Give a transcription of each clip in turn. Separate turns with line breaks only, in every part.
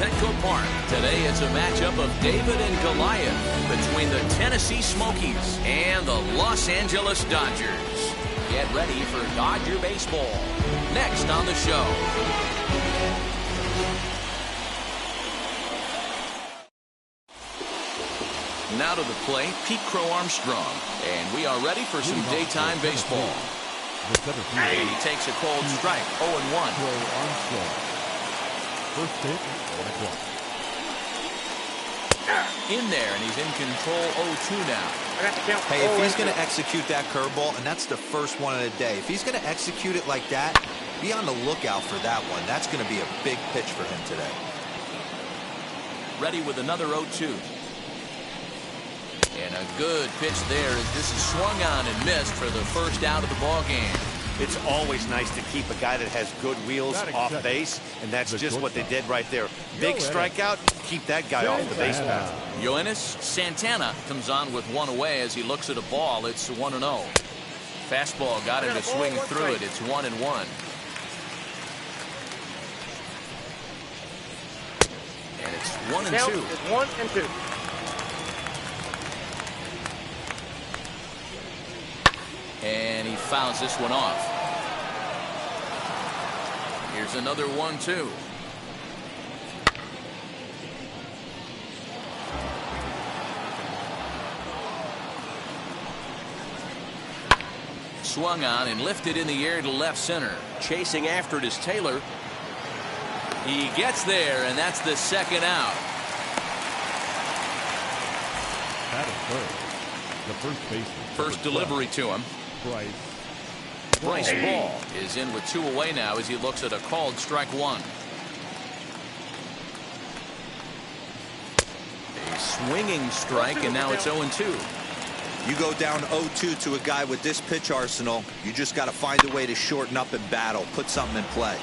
Petco Park. Today it's a matchup of David and Goliath between the Tennessee Smokies and the Los Angeles Dodgers. Get ready for Dodger baseball next on the show. Now to the plate, Pete Crow Armstrong, and we are ready for some daytime baseball. And he takes a cold strike, 0-1.
First pitch, 1-1.
In there, and he's in control, 0-2 now.
Hey, if he's going to execute that curveball, and that's the first one of the day, if he's going to execute it like that, be on the lookout for that one. That's going to be a big pitch for him today.
Ready with another 0-2. And a good pitch there as this is swung on and missed for the first out of the ball game.
It's always nice to keep a guy that has good wheels off base, and that's just what they did right there. Big strikeout, keep that guy off the base path.
Yoenis Santana comes on with one away as he looks at a ball. It's 1-0. Fastball got him to swing through it. It's 1-1. And it's 1-2.
It's 1-2.
And he fouls this one off. Here's another 1-2. Swung on and lifted in the air to left center. Chasing after it is Taylor. He gets there, and that's the second out.
That is third. The first baseman.
First delivery to him. Bryce Ball is in with two away now as he looks at a called strike one. A swinging strike, and now it's 0-2.
You go down 0-2 to a guy with this pitch arsenal, you just got to find a way to shorten up and battle, put something in play.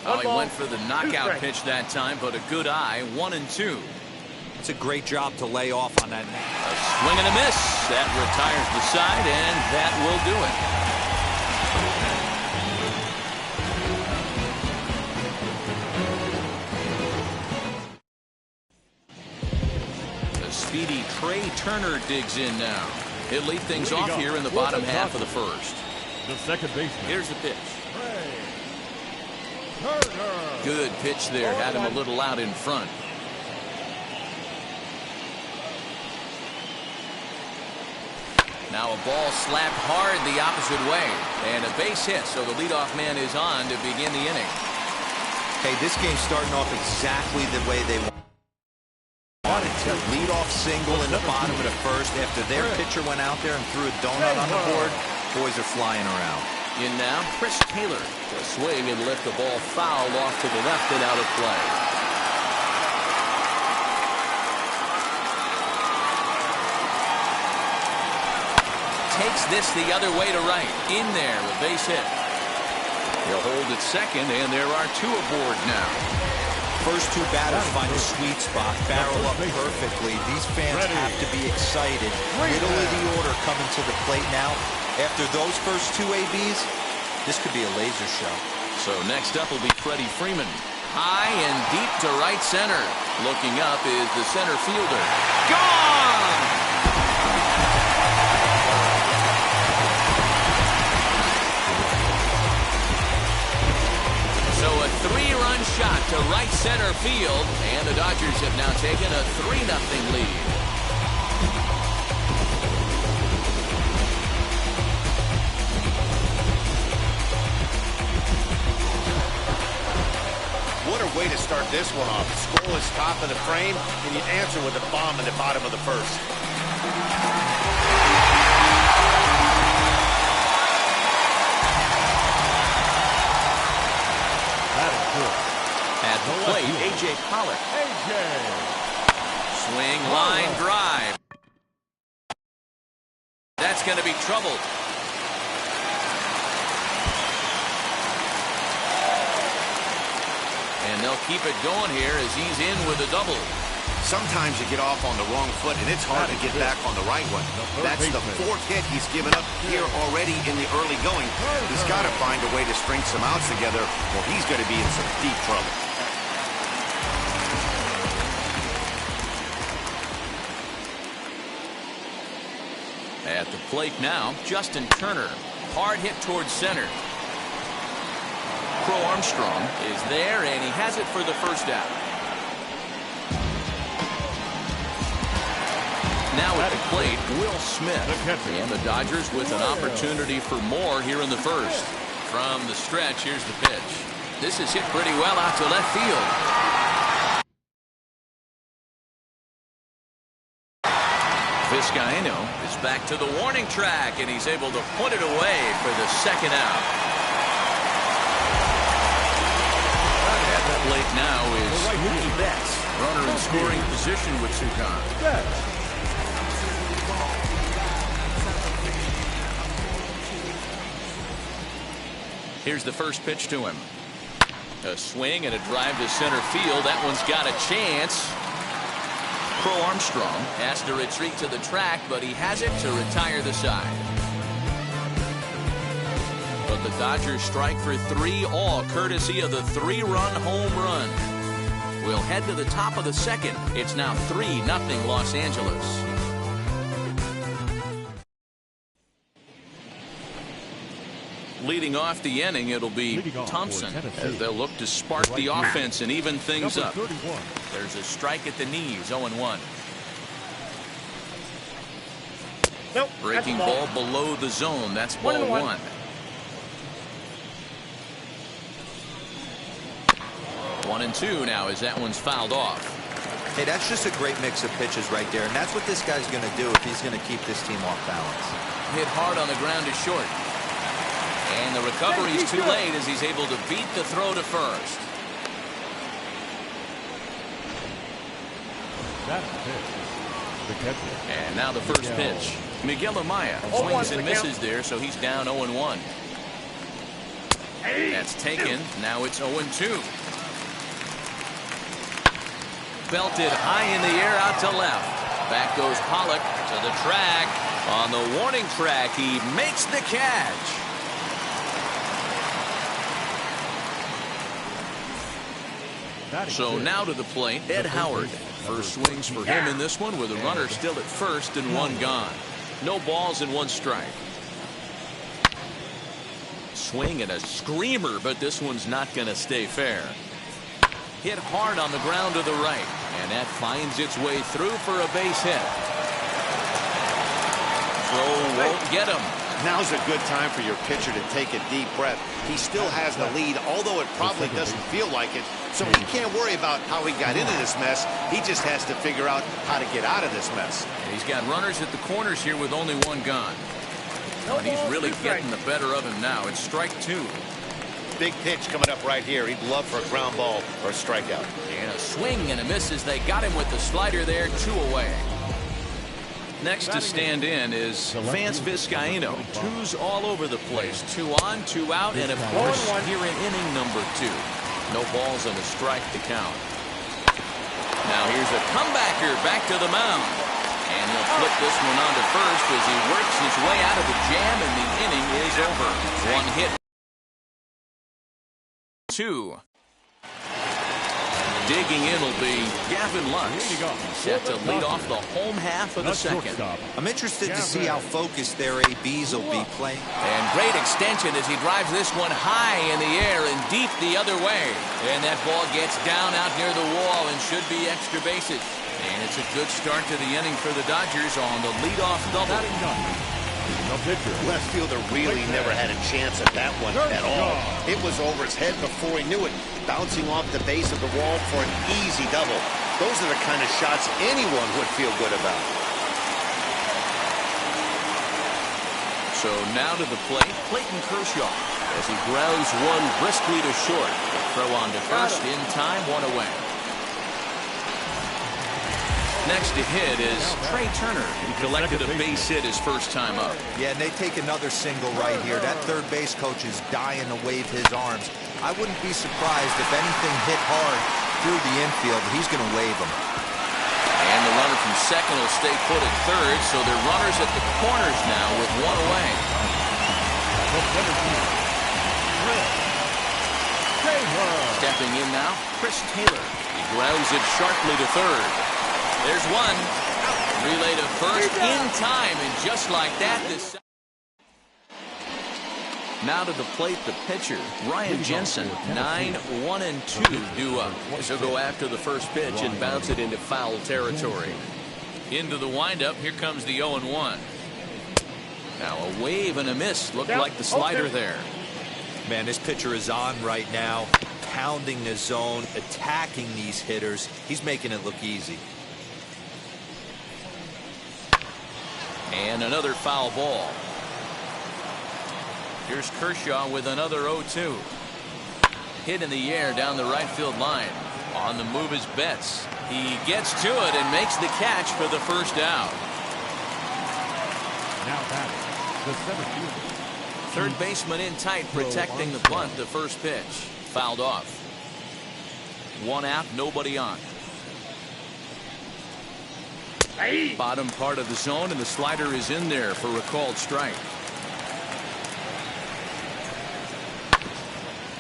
Well, he went for the knockout pitch that time, but a good eye, 1-2.
It's a great job to lay off on that.
A swing and a miss. That retires the side, and that will do it. The speedy Trey Turner digs in now. He'll lead things off here in the bottom half of the first.
The second baseman.
Here's the pitch. Good pitch there. Had him a little out in front. Now a ball slapped hard the opposite way. And a base hit, so the leadoff man is on to begin the inning.
Hey, this game's starting off exactly the way they wanted to. Leadoff single in the bottom of the first after their pitcher went out there and threw a donut on the board. Boys are flying around.
In now, Chris Taylor to swing and lift the ball foul off to the left and out of play. Takes this the other way to right. In there, a base hit. He'll hold at second, and there are two aboard now.
First two batters find a sweet spot, barrel up perfectly. These fans have to be excited. Middle of the order coming to the plate now. After those first two ABs, this could be a laser show.
So next up will be Freddie Freeman. High and deep to right center. Looking up is the center fielder. Gone! So a three-run shot to right center field, and the Dodgers have now taken a 3-0 lead.
What a way to start this one off. Scoreless top of the frame, and you answer with a bomb in the bottom of the first.
At the plate, A.J. Pollock. Swing, line, drive. That's going to be troubled. And they'll keep it going here as he's in with a double.
Sometimes you get off on the wrong foot, and it's hard to get back on the right one. That's the fourth hit he's given up here already in the early going. He's got to find a way to string some outs together, or he's going to be in some deep trouble.
At the plate now, Justin Turner. Hard hit towards center. Crow Armstrong is there, and he has it for the first out. Now at the plate, Will Smith. And the Dodgers with an opportunity for more here in the first. From the stretch, here's the pitch. This is hit pretty well out to left field. Vizcaino is back to the warning track, and he's able to put it away for the second out. At the plate now is Mookie Betts. Runner in scoring position with two gone. Here's the first pitch to him. A swing and a drive to center field. That one's got a chance. Crow Armstrong has to retreat to the track, but he has it to retire the side. But the Dodgers strike for 3 all, courtesy of the 3-run home run. We'll head to the top of the second. It's now 3-0 Los Angeles. Leading off the inning, it'll be Thompson, as they'll look to spark the offense and even things up. There's a strike at the knees, 0-1.
Nope.
Breaking ball below the zone. That's ball 1. One and two now as that one's fouled off.
Hey, that's just a great mix of pitches right there, and that's what this guy's going to do if he's going to keep this team off balance.
Hit hard on the ground is short. And the recovery is too late as he's able to beat the throw to first. And now the first pitch. Miguel Amaya swings and misses there, so he's down 0-1. That's taken. Now it's 0-2. Belted high in the air out to left. Back goes Pollock to the track. On the warning track, he makes the catch. So now to the plate, Ed Howard. First swings for him in this one with a runner still at first and 1 gone. No balls and 1 strike. Swing and a screamer, but this one's not going to stay fair. Hit hard on the ground to the right, and that finds its way through for a base hit. Throw won't get him.
Now's a good time for your pitcher to take a deep breath. He still has the lead, although it probably doesn't feel like it. So he can't worry about how he got into this mess. He just has to figure out how to get out of this mess.
He's got runners at the corners here with only 1 gone. But he's really getting the better of him now. It's strike 2.
Big pitch coming up right here. He'd love for a ground ball or a strikeout.
And a swing and a miss as they got him with the slider there, 2 away. Next to stand in is Vance Vizcaino. 2s all over the place. 2 on, 2 out, and of course here in inning number 2. No balls and a strike to count. Now here's a comebacker back to the mound. And he'll flip this one on to first as he works his way out of the jam, and the inning is over. 1 hit. 2. Digging in will be Gavin Lux, set to lead off the home half of the second.
I'm interested to see how focused their ABs will be playing.
And great extension as he drives this one high in the air and deep the other way. And that ball gets down out near the wall and should be extra bases. And it's a good start to the inning for the Dodgers on the leadoff double.
Left fielder really never had a chance at that one at all. It was over his head before he knew it, bouncing off the base of the wall for an easy double. Those are the kind of shots anyone would feel good about.
So now to the plate, Clayton Kershaw, as he grounds one briskly to short. Throw on to first in time, 1 away. Next to hit is Trey Turner. He collected a base hit his first time up.
Yeah, and they take another single right here. That third base coach is dying to wave his arms. I wouldn't be surprised if anything hit hard through the infield. He's going to wave them.
runner from second will stay put at third, so they're runners at the corners now with one away. Stepping in now, Chris Taylor. He grounds it sharply to third. There's one. Relay to first in time, and just like that, this. Now to the plate, the pitcher, Ryan Jensen. 9-1-2 due up. He'll go after the first pitch and bounce it into foul territory. Into the windup, here comes the 0-1. Now a wave and a miss. Looked like the slider there.
Man, this pitcher is on right now, pounding the zone, attacking these hitters. He's making it look easy.
And another foul ball. Here's Kershaw with another 0-2. Hit in the air down the right field line. On the move is Betts. He gets to it and makes the catch for the first out.
Now batting, the center fielder.
Third baseman in tight, protecting the bunt. The first pitch fouled off. One out, nobody on. Bottom part of the zone, and the slider is in there for a called strike.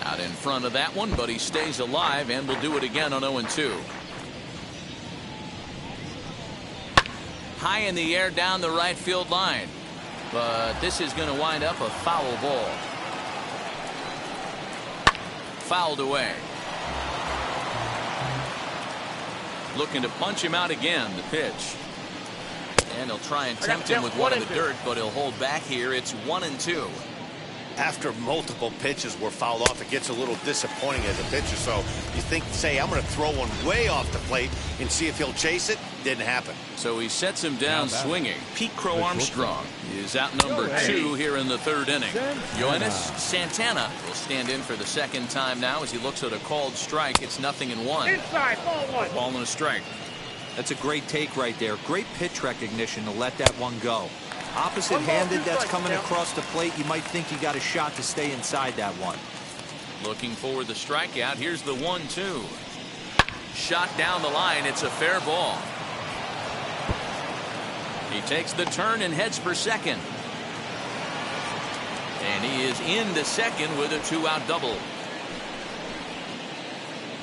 Out in front of that one, but he stays alive and will do it again on 0-2. High in the air down the right field line, but this is going to wind up a foul ball. Fouled away. Looking to punch him out again. The pitch. And he'll try and tempt him with one in the dirt, but he'll hold back here. It's 1-2.
After multiple pitches were fouled off, it gets a little disappointing as a pitcher. So you think, say, I'm going to throw one way off the plate and see if he'll chase it. Didn't happen.
So he sets him down swinging. Pete Crow Armstrong is out number 2 here in the third inning. Yoenis Santana will stand in for the second time now as he looks at a called strike. It's 0-1.
Inside, ball one.
Ball and a strike.
That's a great take right there. Great pitch recognition to let that one go. Opposite-handed, that's coming across the plate. You might think you got a shot to stay inside that one.
Looking for the strikeout. Here's the 1-2. Shot down the line. It's a fair ball. He takes the turn and heads for second. And he is into second with a 2-out double.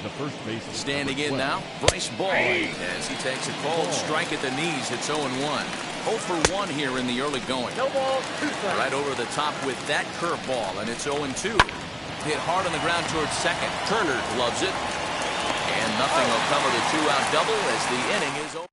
The first base
standing in now, Bryce Ball, as he takes a called strike at the knees. It's 0-1. 0 for 1 here in the early going.
No ball, 2 strikes.
Right over the top with that curveball, and it's 0-2. Hit hard on the ground towards second. Turner loves it, and nothing will come of the 2-out double as the inning is over.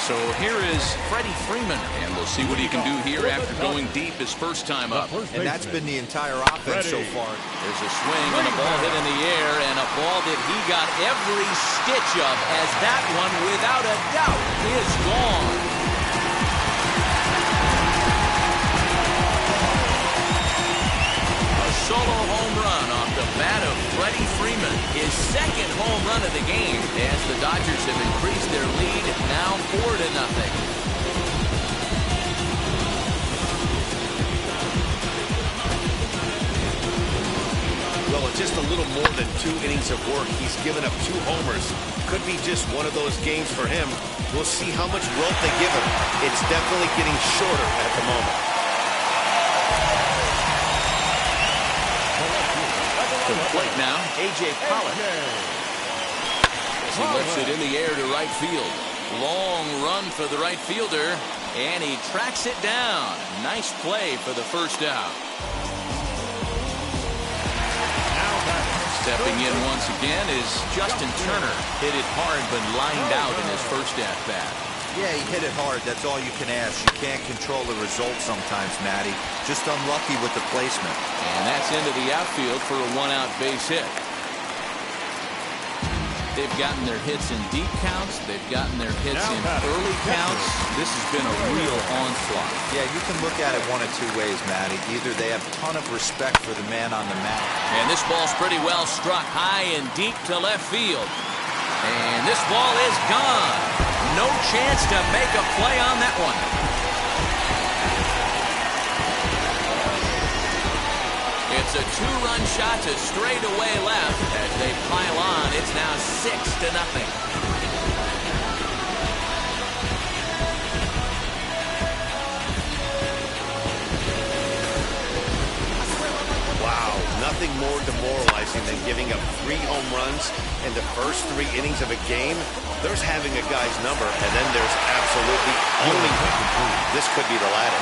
So here is Freddie Freeman, and we'll see what he can do here after going deep his first time up.
And that's been the entire offense so far.
There's a swing and a ball hit in the air, and a ball that he got every stitch of, as that one, without a doubt, is gone. A solo home run off the bat of Freddie Freeman, his second home run of the game, as the Dodgers have increased their lead now 4-0.
Well, it's just a little more than 2 innings of work. He's given up 2 homers. Could be just one of those games for him. We'll see how much rope they give him. It's definitely getting shorter at the moment.
To the plate now, A.J. Pollock. He lifts it in the air to right field. Long run for the right fielder, and he tracks it down. Nice play for the first out. Stepping in once again is Justin Turner. Hit it hard, but lined out in his first at-bat.
Yeah, he hit it hard. That's all you can ask. You can't control the result sometimes, Matty. Just unlucky with the placement.
And that's into the outfield for a 1-out base hit. They've gotten their hits in deep counts. They've gotten their hits in early counts. This has been a real onslaught.
Yeah, you can look at it one of 2 ways, Matty. Either they have a ton of respect for the man on the mound.
And this ball's pretty well struck high and deep to left field. And this ball is gone. No chance to make a play on that one. It's a 2-run shot to straightaway left as they pile on. It's now 6-0.
nothing more demoralizing than giving up 3 home runs in the first 3 innings of a game. There's having a guy's number, and then there's absolutely owning him. This could be the latter.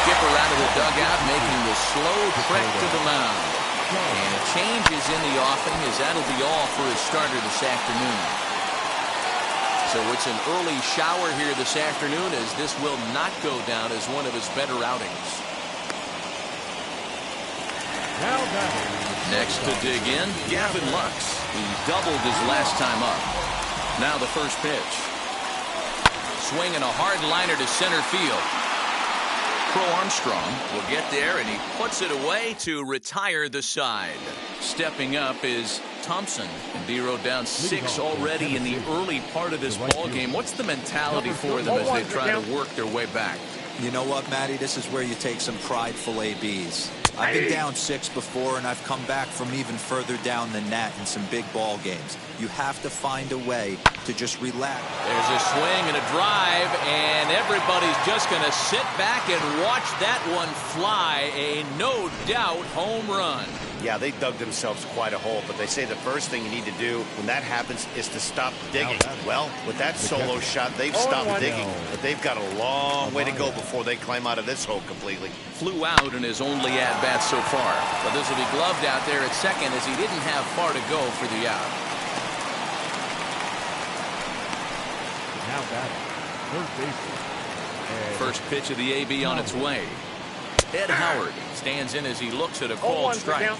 Skipper out of the dugout, making the slow trek to the mound. And a change is in the offing, as that'll be all for his starter this afternoon. So it's an early shower here this afternoon, as this will not go down as one of his better outings. Next to dig in, Gavin Lux. He doubled his last time up. Now the first pitch. Swinging a hard liner to center field. Crow Armstrong will get there, and he puts it away to retire the side. Stepping up is Thompson. And Dero down 6 already in the early part of this ball game. What's the mentality for them as they try to work their way back?
You know what, Matty? This is where you take some prideful ABs. I've been down 6 before, and I've come back from even further down than that in some big ball games. You have to find a way to just relax.
There's a swing and a drive, and everybody's just going to sit back and watch that one fly. A no doubt home run.
Yeah, they dug themselves quite a hole, but they say the first thing you need to do when that happens is to stop digging. Well, with that solo shot, they've stopped digging, but they've got a long way to go before they climb out of this hole completely.
Flew out in his only at-bat so far, but this will be gloved out there at second, as he didn't have far to go for the out.
Now batting, third baseman.
First pitch of the AB on its way. Ed Howard stands in as he looks at a called strike.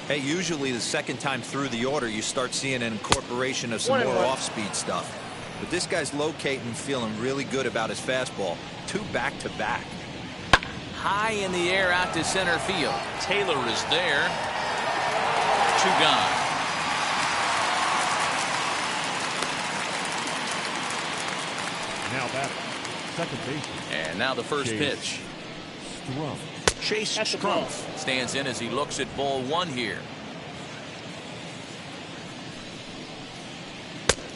Hey, usually the second time through the order, you start seeing an incorporation of some more off-speed stuff. But this guy's locating, feeling really good about his fastball. 2 back-to-back.
High in the air out to center field. Taylor is there. 2 gone.
Now batting, second baseman.
And now the first pitch. Chase Strumpf stands in as he looks at ball 1 here.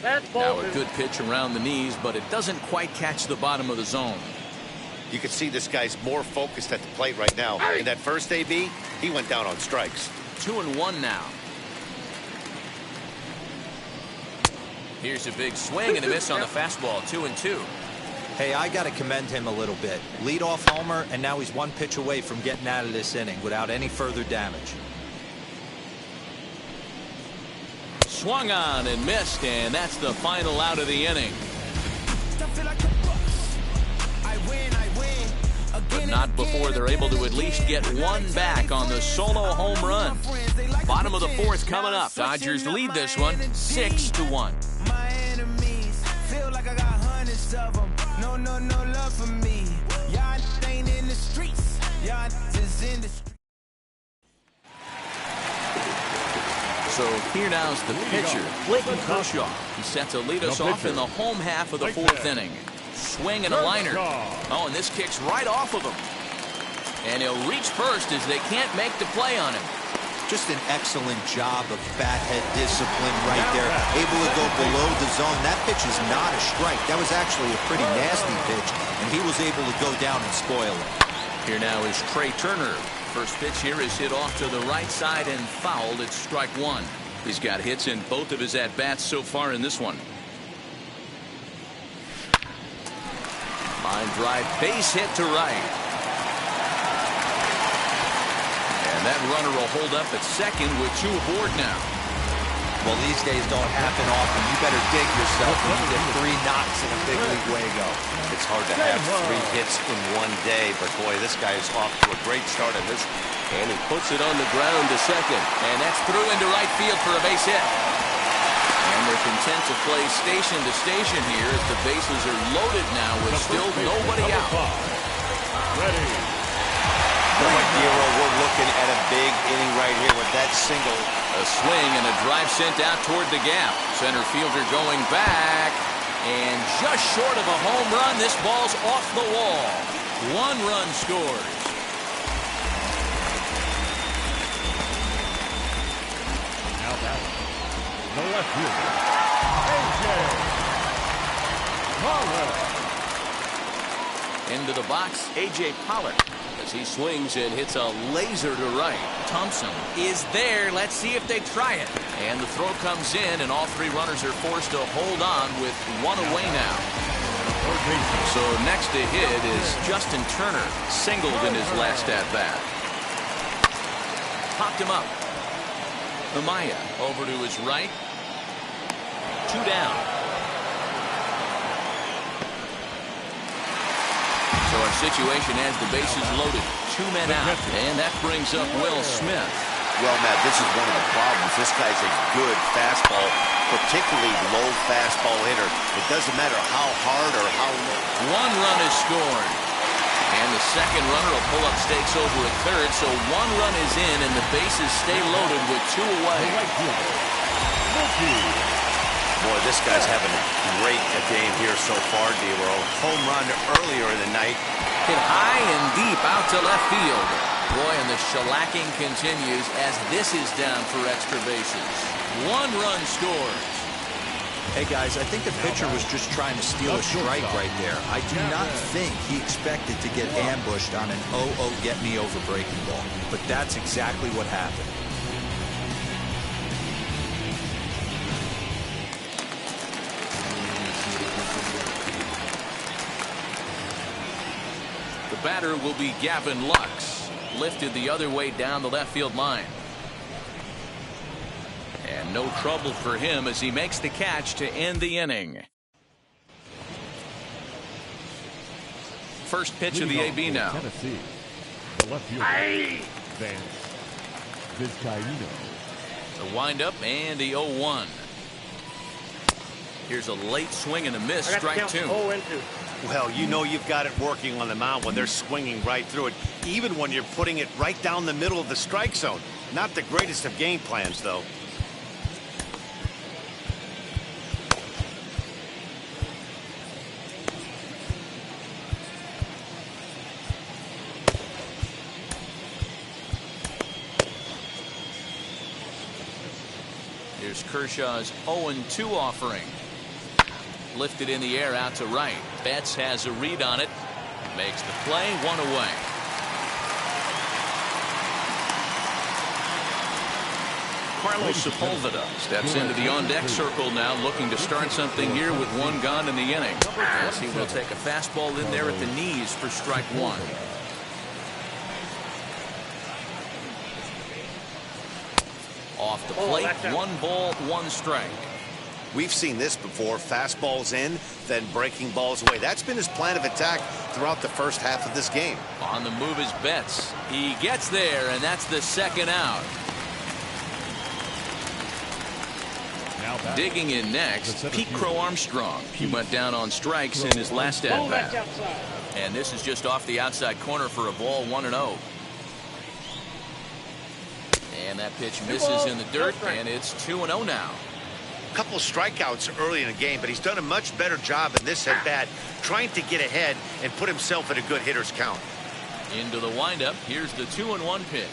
Now a good pitch around the knees, but it doesn't quite catch the bottom of the zone.
You can see this guy's more focused at the plate right now. In that first AB, he went down on strikes.
2-1 now. Here's a big swing and a miss on the fastball. 2-2.
Hey, I got to commend him a little bit. Leadoff homer, and now he's 1 pitch away from getting out of this inning without any further damage.
Swung on and missed, and that's the final out of the inning. But not before they're able to at least get 1 back on the solo home run. Bottom of the 4th coming up. Dodgers lead this one 6-1.
My enemies feel like I got hundreds of them. No love for me. Y'all ain't in the streets. Y'all just in the streets.
So here now's the pitcher, Clayton Kershaw. He set to lead us off in the home half of the 4th inning. Swing and a liner. Oh, and this kicks right off of him. And he'll reach first as they can't make the play on him.
Just an excellent job of bat head discipline right there. Able to go below the zone. That pitch is not a strike. That was actually a pretty nasty pitch, and he was able to go down and spoil it.
Here now is Trey Turner. First pitch here is hit off to the right side and fouled. It's strike 1. He's got hits in both of his at-bats so far in this one. Line drive, base hit to right. And that runner will hold up at second with 2 aboard now.
Well, these days don't happen often. You better dig yourself when you get 3 knocks in a big league Wago.
It's hard to have 3 hits in 1 day, but boy, this guy is off to a great start in this.
And he puts it on the ground to second. And that's through into right field for a base hit. And they're content to play station to station here as the bases are loaded now with still nobody out.
Ready.
Boy, Dero, we're looking at a big inning right here with that single.
A swing and a drive sent out toward the gap. Center fielder going back. And just short of a home run, this ball's off the wall. 1 run scores.
Now batting, the left fielder, A.J. Pollard.
Into the box, A.J. Pollard. as he swings and hits a laser to right. Thompson is there. Let's see if they try it. And the throw comes in, and all three runners are forced to hold on with one away now. So next to hit is Justin Turner, singled in his last at-bat. Popped him up. Amaya over to his right. 2 down. So our situation has the bases loaded. 2 men out. And that brings up Will Smith.
Well, Matt, this is one of the problems. This guy's a good fastball, particularly low fastball hitter. It doesn't matter how hard or how low.
1 run is scored. And the second runner will pull up stakes over at third. So 1 run is in, and the bases stay loaded with 2 away.
Boy, this guy's having a great game here so far, D-Roll. Home run earlier in the night.
Hit high and deep out to left field. Boy, and the shellacking continues as this is down for extra bases. 1 run scores.
Hey, guys, I think the pitcher was just trying to steal a strike right there. I do not think he expected to get ambushed on an 0-0 get-me-over breaking ball. But that's exactly what happened.
The batter will be Gavin Lux, lifted the other way down the left field line. And no trouble for him as he makes the catch to end the inning. First pitch of the AB now.
Tennessee, the left fielder, Vance Vizcaíno.
The windup and the 0-1. Here's a late swing and a miss. Strike 2.
Well, you know you've got it working on the mound when they're swinging right through it, even when you're putting it right down the middle of the strike zone. Not the greatest of game plans, though.
Here's Kershaw's 0-2 offering. Lifted in the air out to right. Betts has a read on it. Makes the play. 1 away. Carlos Sepulveda steps into the on-deck circle now, looking to start something here with 1 gone in the inning. As he will take a fastball in there at the knees for strike 1. Off the plate, 1 ball, 1 strike.
We've seen this before. Fastballs in, then breaking balls away. That's been his plan of attack throughout the first half of this game.
On the move is Betts. He gets there, and that's the 2nd out. Digging in next, Pete Crow Armstrong. He went down on strikes in his last at-bat. And this is just off the outside corner for a ball. 1-0. And that pitch misses in the dirt, and it's 2-0 now.
A couple of strikeouts early in the game, but he's done a much better job in this at-bat, trying to get ahead and put himself at a good hitter's count.
Into the windup. Here's the 2-1 pitch.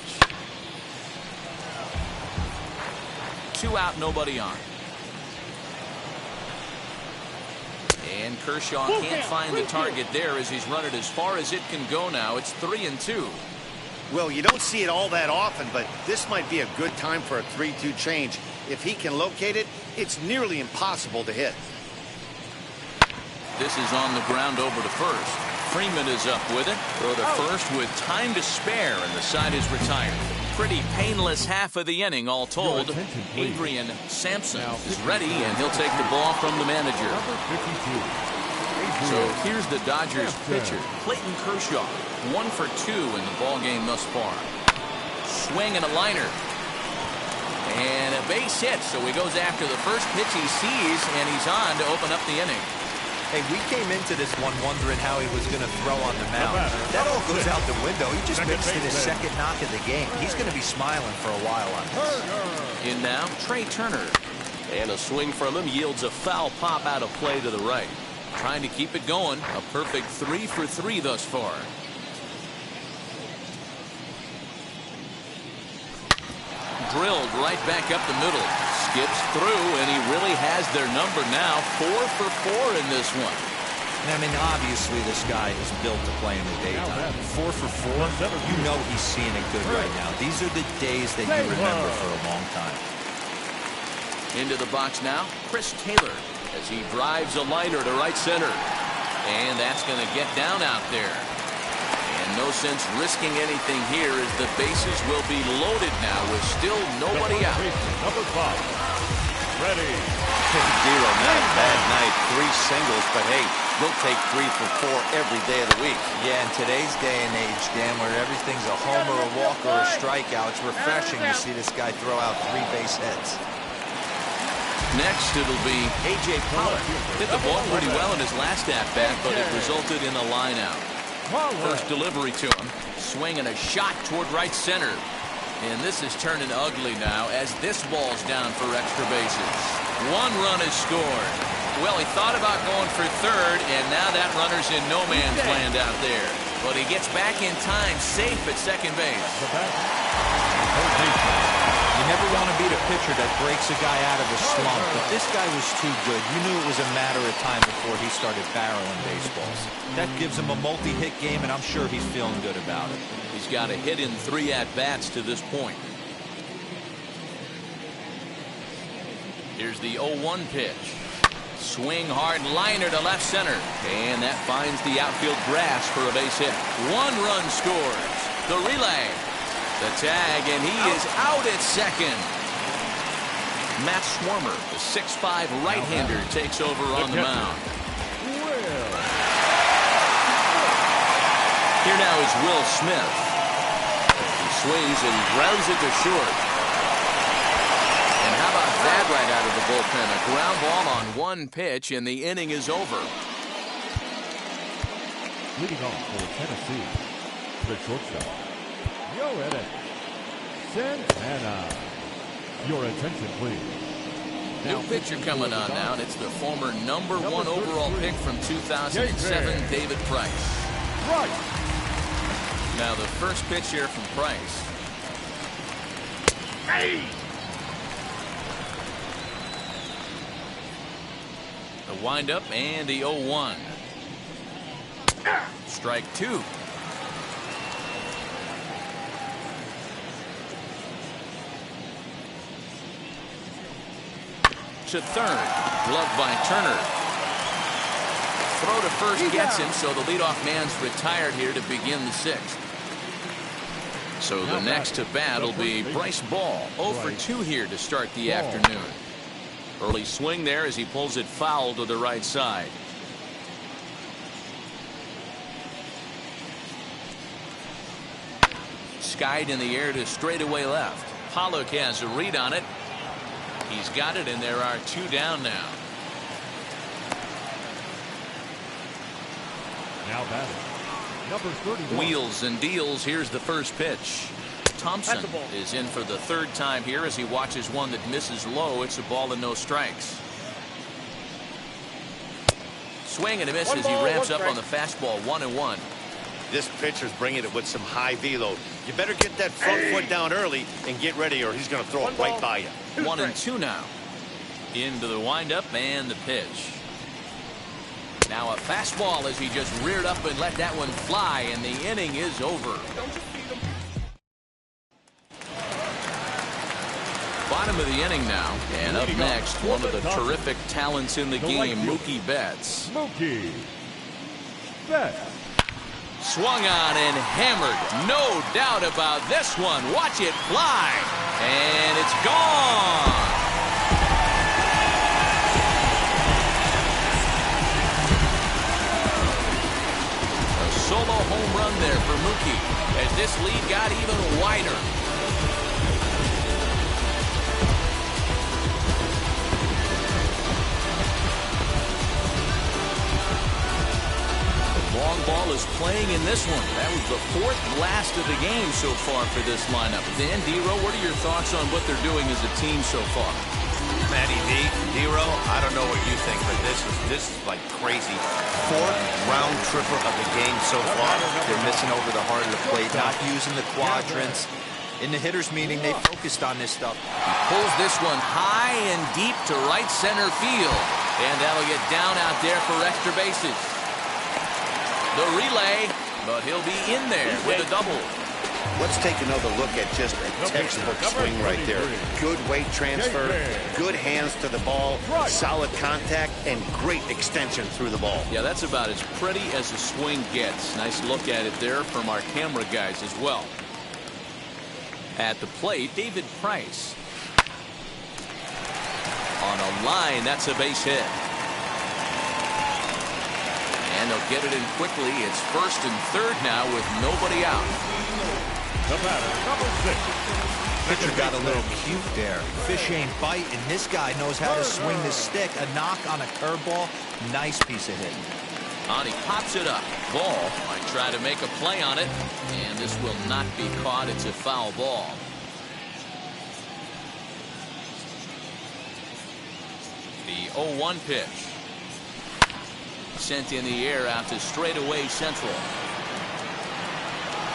2 out, nobody on. And Kershaw can't find the target there as he's run it as far as it can go now. It's 3-2.
Well, you don't see it all that often, but this might be a good time for a 3-2 change. If he can locate it, it's nearly impossible to hit.
This is on the ground over to first. Freeman is up with it. Throw to first with time to spare, and the side is retired. Pretty painless half of the inning, all told. Adrian Sampson is ready, and he'll take the ball from the manager. So here's the Dodgers pitcher, Clayton Kershaw. 1 for 2 in the ball game thus far. Swing and a liner. And a base hit, so he goes after the first pitch he sees, and he's on to open up the inning.
Hey, we came into this one wondering how he was going to throw on the mound. That all goes out the window. He just mixed in his 2nd knock of the game. He's going to be smiling for a while on this.
In now, Trey Turner. And a swing from him yields a foul pop out of play to the right. Trying to keep it going. A perfect 3 for 3 thus far. Drilled right back up the middle. Skips through, and he really has their number now. 4 for 4 in this one.
I mean, obviously, this guy is built to play in the daytime. 4 for 4, you know he's seeing it good right now. These are the days that you remember for a long time.
Into the box now, Chris Taylor, as he drives a liner to right center. And that's going to get down out there. And no sense risking anything here as the bases will be loaded now with still nobody out.
Number 5. Ready.
Zero, not a bad night. 3 singles, but hey, we'll take 3 for 4 every day of the week.
Yeah, in today's day and age, Dan, where everything's a homer, a walk, or a strikeout, it's refreshing to see this guy throw out 3 base hits.
Next, it'll be A.J. Pollock. Hit the ball pretty well in his last at-bat, but it resulted in a line-out. First delivery to him. Swinging a shot toward right center. And this is turning ugly now as this ball's down for extra bases. 1 run is scored. Well, he thought about going for third, and now that runner's in no man's land out there. But he gets back in time, safe at second base.
You never want to beat a pitcher that breaks a guy out of a slump, but this guy was too good. You knew it was a matter of time before he started barreling baseballs. That gives him a multi-hit game, and I'm sure he's feeling good about it.
He's got a hit in 3 at-bats to this point. Here's the 0-1 pitch. Swing hard liner to left center. And that finds the outfield grass for a base hit. 1 run scores. The relay. The tag, and he is out at second. Matt Swarmer, the 6'5" right-hander, takes over on the mound. Here now is Will Smith. He swings and grounds it to short. And how about that right out of the bullpen? A ground ball on 1 pitch, and the inning is over.
Leading off for Tennessee, the shortstop, Yoenis Santana. Your attention, please.
New pitcher coming on now, and it's the former number 1 overall pick from 2007, David Price. Now the first pitch here from Price.
Hey!
The windup and the 0-1. Strike 2. To third, gloved by Turner. Throw to first gets him, so the leadoff man's retired here to begin the 6th. So the next to bat will be Bryce Ball, 0 for 2 here to start the afternoon. Early swing there as he pulls it foul to the right side. Skied in the air to straightaway left. Pollock has a read on it. He's got it, and there are 2 down now.
Now batting, number 31.
Wheels and deals. Here's the first pitch. Thompson is in for the 3rd time here as he watches one that misses low. It's a ball and no strikes. Swing and a miss as he ramps up on the fastball. 1-1.
This pitcher's bringing it with some high velo. You better get that front foot down early and get ready, or he's going to throw it right by you.
1-2 now. Into the windup and the pitch. Now a fastball as he just reared up and let that one fly, and the inning is over. Bottom of the inning now, and up next, one of the terrific talents in the game, Mookie Betts.
Mookie Betts.
Swung on and hammered. No doubt about this one. Watch it fly. And it's gone. A solo home run there for Mookie as this lead got even wider. Long ball is playing in this one. That was the 4th last of the game so far for this lineup. Dan, D-Row, what are your thoughts on what they're doing as a team so far?
Matty V, D-Row, I don't know what you think, but this is like crazy. 4th round tripper of the game so far.
They're missing over the heart of the plate, not using the quadrants. In the hitters meeting, they focused on this stuff.
He pulls this one high and deep to right center field. And that'll get down out there for extra bases. The relay, but he'll be in there with a double.
Let's take another look at just a textbook swing right there. Good weight transfer, good hands to the ball, solid contact, and great extension through the ball.
Yeah, that's about as pretty as a swing gets. Nice look at it there from our camera guys as well. At the plate, David Price. On a line, that's a base hit. And they'll get it in quickly. It's first and third now with nobody out.
The batter, number 6.
Pitcher got a little cute there. Fish ain't bite, and this guy knows how to swing the stick. A knock on a curveball. Nice piece of hitting.
And he pops it up. Ball. Might try to make a play on it. And this will not be caught. It's a foul ball. The 0-1 pitch. Sent in the air out to straightaway central.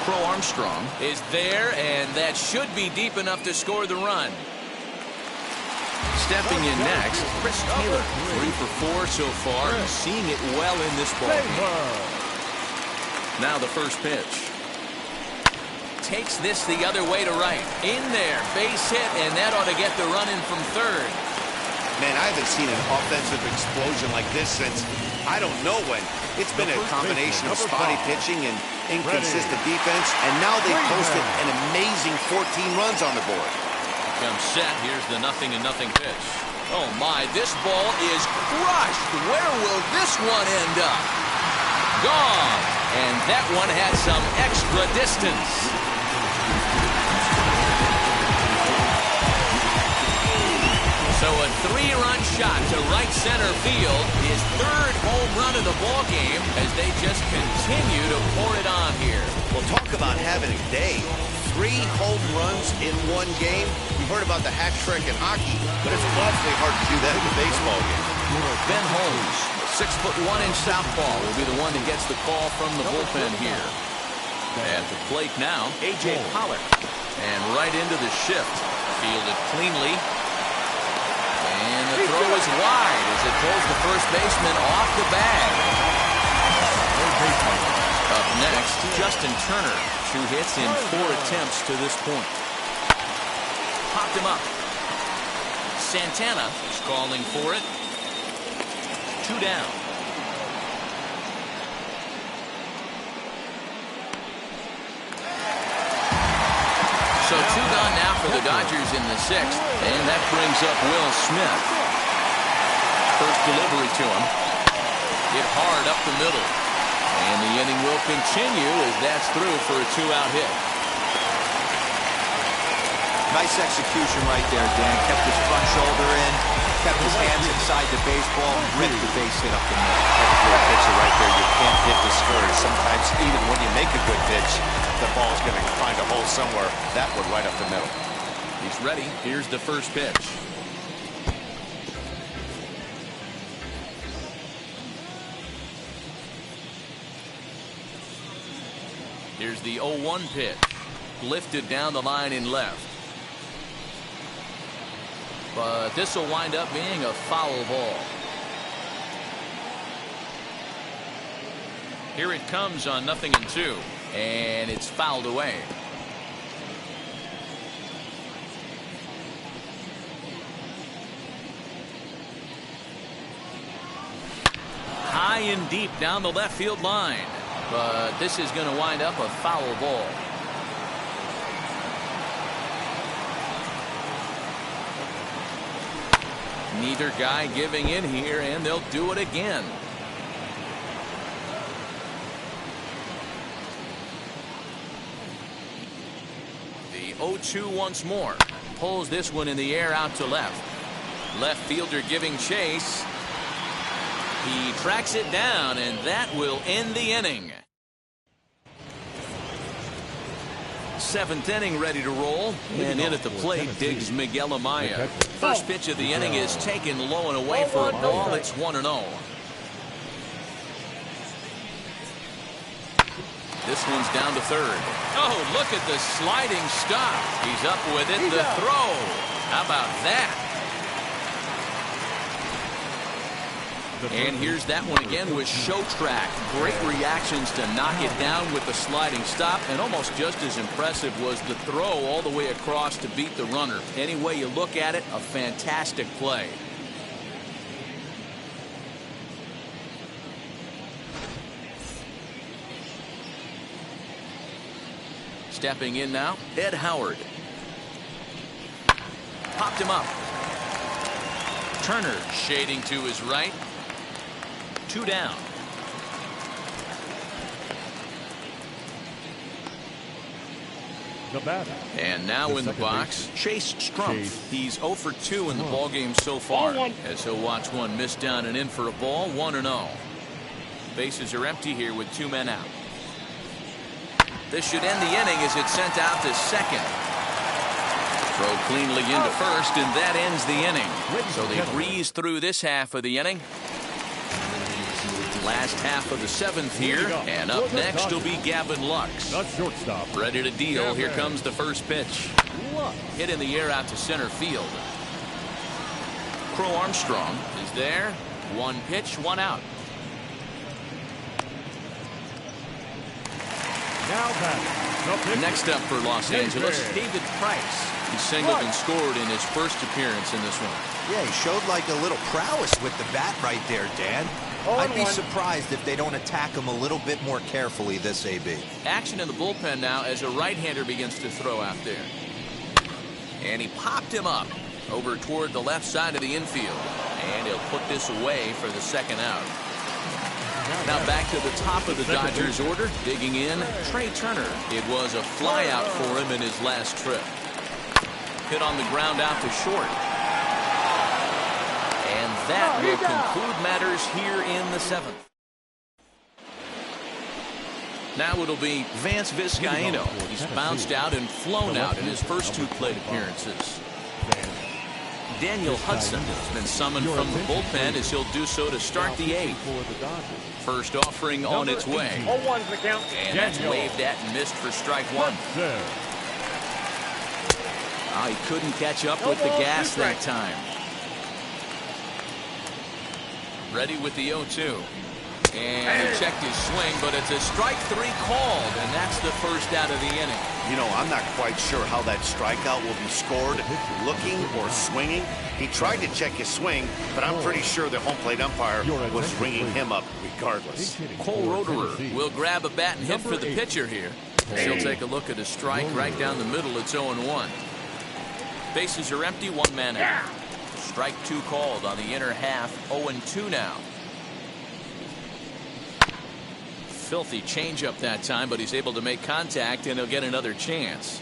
Crow Armstrong is there, and that should be deep enough to score the run. Stepping in next, Chris Taylor. 3 for 4 so far, and seeing it well in this ball game. Now the first pitch. Takes this the other way to right. In there, base hit, and that ought to get the run in from third.
Man, I haven't seen an offensive explosion like this since I don't know when. It's been a combination of spotty pitching and inconsistent defense, and now they posted an amazing 14 runs on the board.
Comes set. Here's the 0-0 pitch. Oh my, this ball is crushed. Where will this one end up? Gone. And that one had some extra distance. So a 3-run shot to right center field, his third home run of the ball game as they just continue to pour it on here.
Well, talk about having a day. 3 home runs in one game. We've heard about the hat trick in hockey, but it's awfully hard to do that in a baseball game.
Ben Holmes, 6'1" southpaw, will be the one that gets the call from the bullpen here. At the plate now, A.J. Pollock. And right into the shift. Fielded cleanly. And the throw is wide as it pulls the first baseman off the bag. Up next, Justin Turner. 2 hits in 4 attempts to this point. Popped him up. Santana is calling for it. 2 down. So 2 gone now for the Dodgers in the 6th, and that brings up Will Smith. First delivery to him. Hit hard up the middle. And the inning will continue as that's through for a 2-out hit.
Nice execution right there, Dan. Kept his front shoulder in, kept his hands inside the baseball, ripped the base hit up the middle.
That's a great pitcher right there. You can't get discouraged. Sometimes even when you make a good pitch, the ball's going to find a hole somewhere. That one right up the middle.
He's ready. Here's the first pitch. Here's the 0-1 pitch. Lifted down the line in left. But this will wind up being a foul ball. Here it comes on 0-2. And it's fouled away. High and deep down the left field line. But this is going to wind up a foul ball. Neither guy giving in here, and they'll do it again. The 0-2 once more. Pulls this one in the air out to left. Left fielder giving chase. He tracks it down, and that will end the inning. 7th inning ready to roll. And in at the plate digs Miguel Amaya. First pitch of the inning is taken low and away for a ball. It's 1-0. This one's down to third. Oh, look at the sliding stop. He's up with it. The throw. How about that? And here's that one again with Show Track. Great reactions to knock it down with the sliding stop, and almost just as impressive was the throw all the way across to beat the runner. Any way you look at it, a fantastic play. Stepping in now, Ed Howard. Popped him up. Turner shading to his right. 2 down.
The batter.
And now in the box, Chase Strumpf. He's 0 for 2 in the ballgame so far, as he'll watch one miss down and in for a ball, 1-0. Bases are empty here with 2 men out. This should end the inning as it's sent out to second. Throw cleanly into first, and that ends the inning. So they breeze through this half of the inning. Last half of the 7th here, and up next will be Gavin Lux. Ready to deal. Here comes the first pitch. Hit in the air out to center field. Crow Armstrong is there. 1 pitch, 1 out. Next up for Los Angeles, David Price. He singled and scored in his first appearance in this one.
Yeah, he showed like a little prowess with the bat right there, Dan. I'd be surprised if they don't attack him a little bit more carefully this AB.
Action in the bullpen now as a right-hander begins to throw out there. And he popped him up over toward the left side of the infield. And he'll put this away for the second out. Now back to the top of the Dodgers order. Digging in, Trey Turner. It was a fly out for him in his last trip. Hit on the ground out to short. And that will conclude matters here in the 7th. Now it'll be Vance Vizcaíno. He's bounced out and flown out in his first 2 plate appearances. Daniel Hudson has been summoned from the bullpen as he'll do so to start the 8th. First offering on its way. And that's waved at and missed for strike 1. Oh, he couldn't catch up with the gas that time. Ready with the 0-2. And he checked his swing, but it's a strike 3 called, and that's the first out of the inning.
You know, I'm not quite sure how that strikeout will be scored, looking or swinging. He tried to check his swing, but I'm pretty sure the home plate umpire was ringing him up regardless.
Cole Roederer will grab a bat and hit for the pitcher here. She'll take a look at a strike right down the middle. It's 0-1. Bases are empty, 1 man out. Strike 2 called on the inner half. 0-2 now. Filthy changeup that time, but he's able to make contact, and he'll get another chance.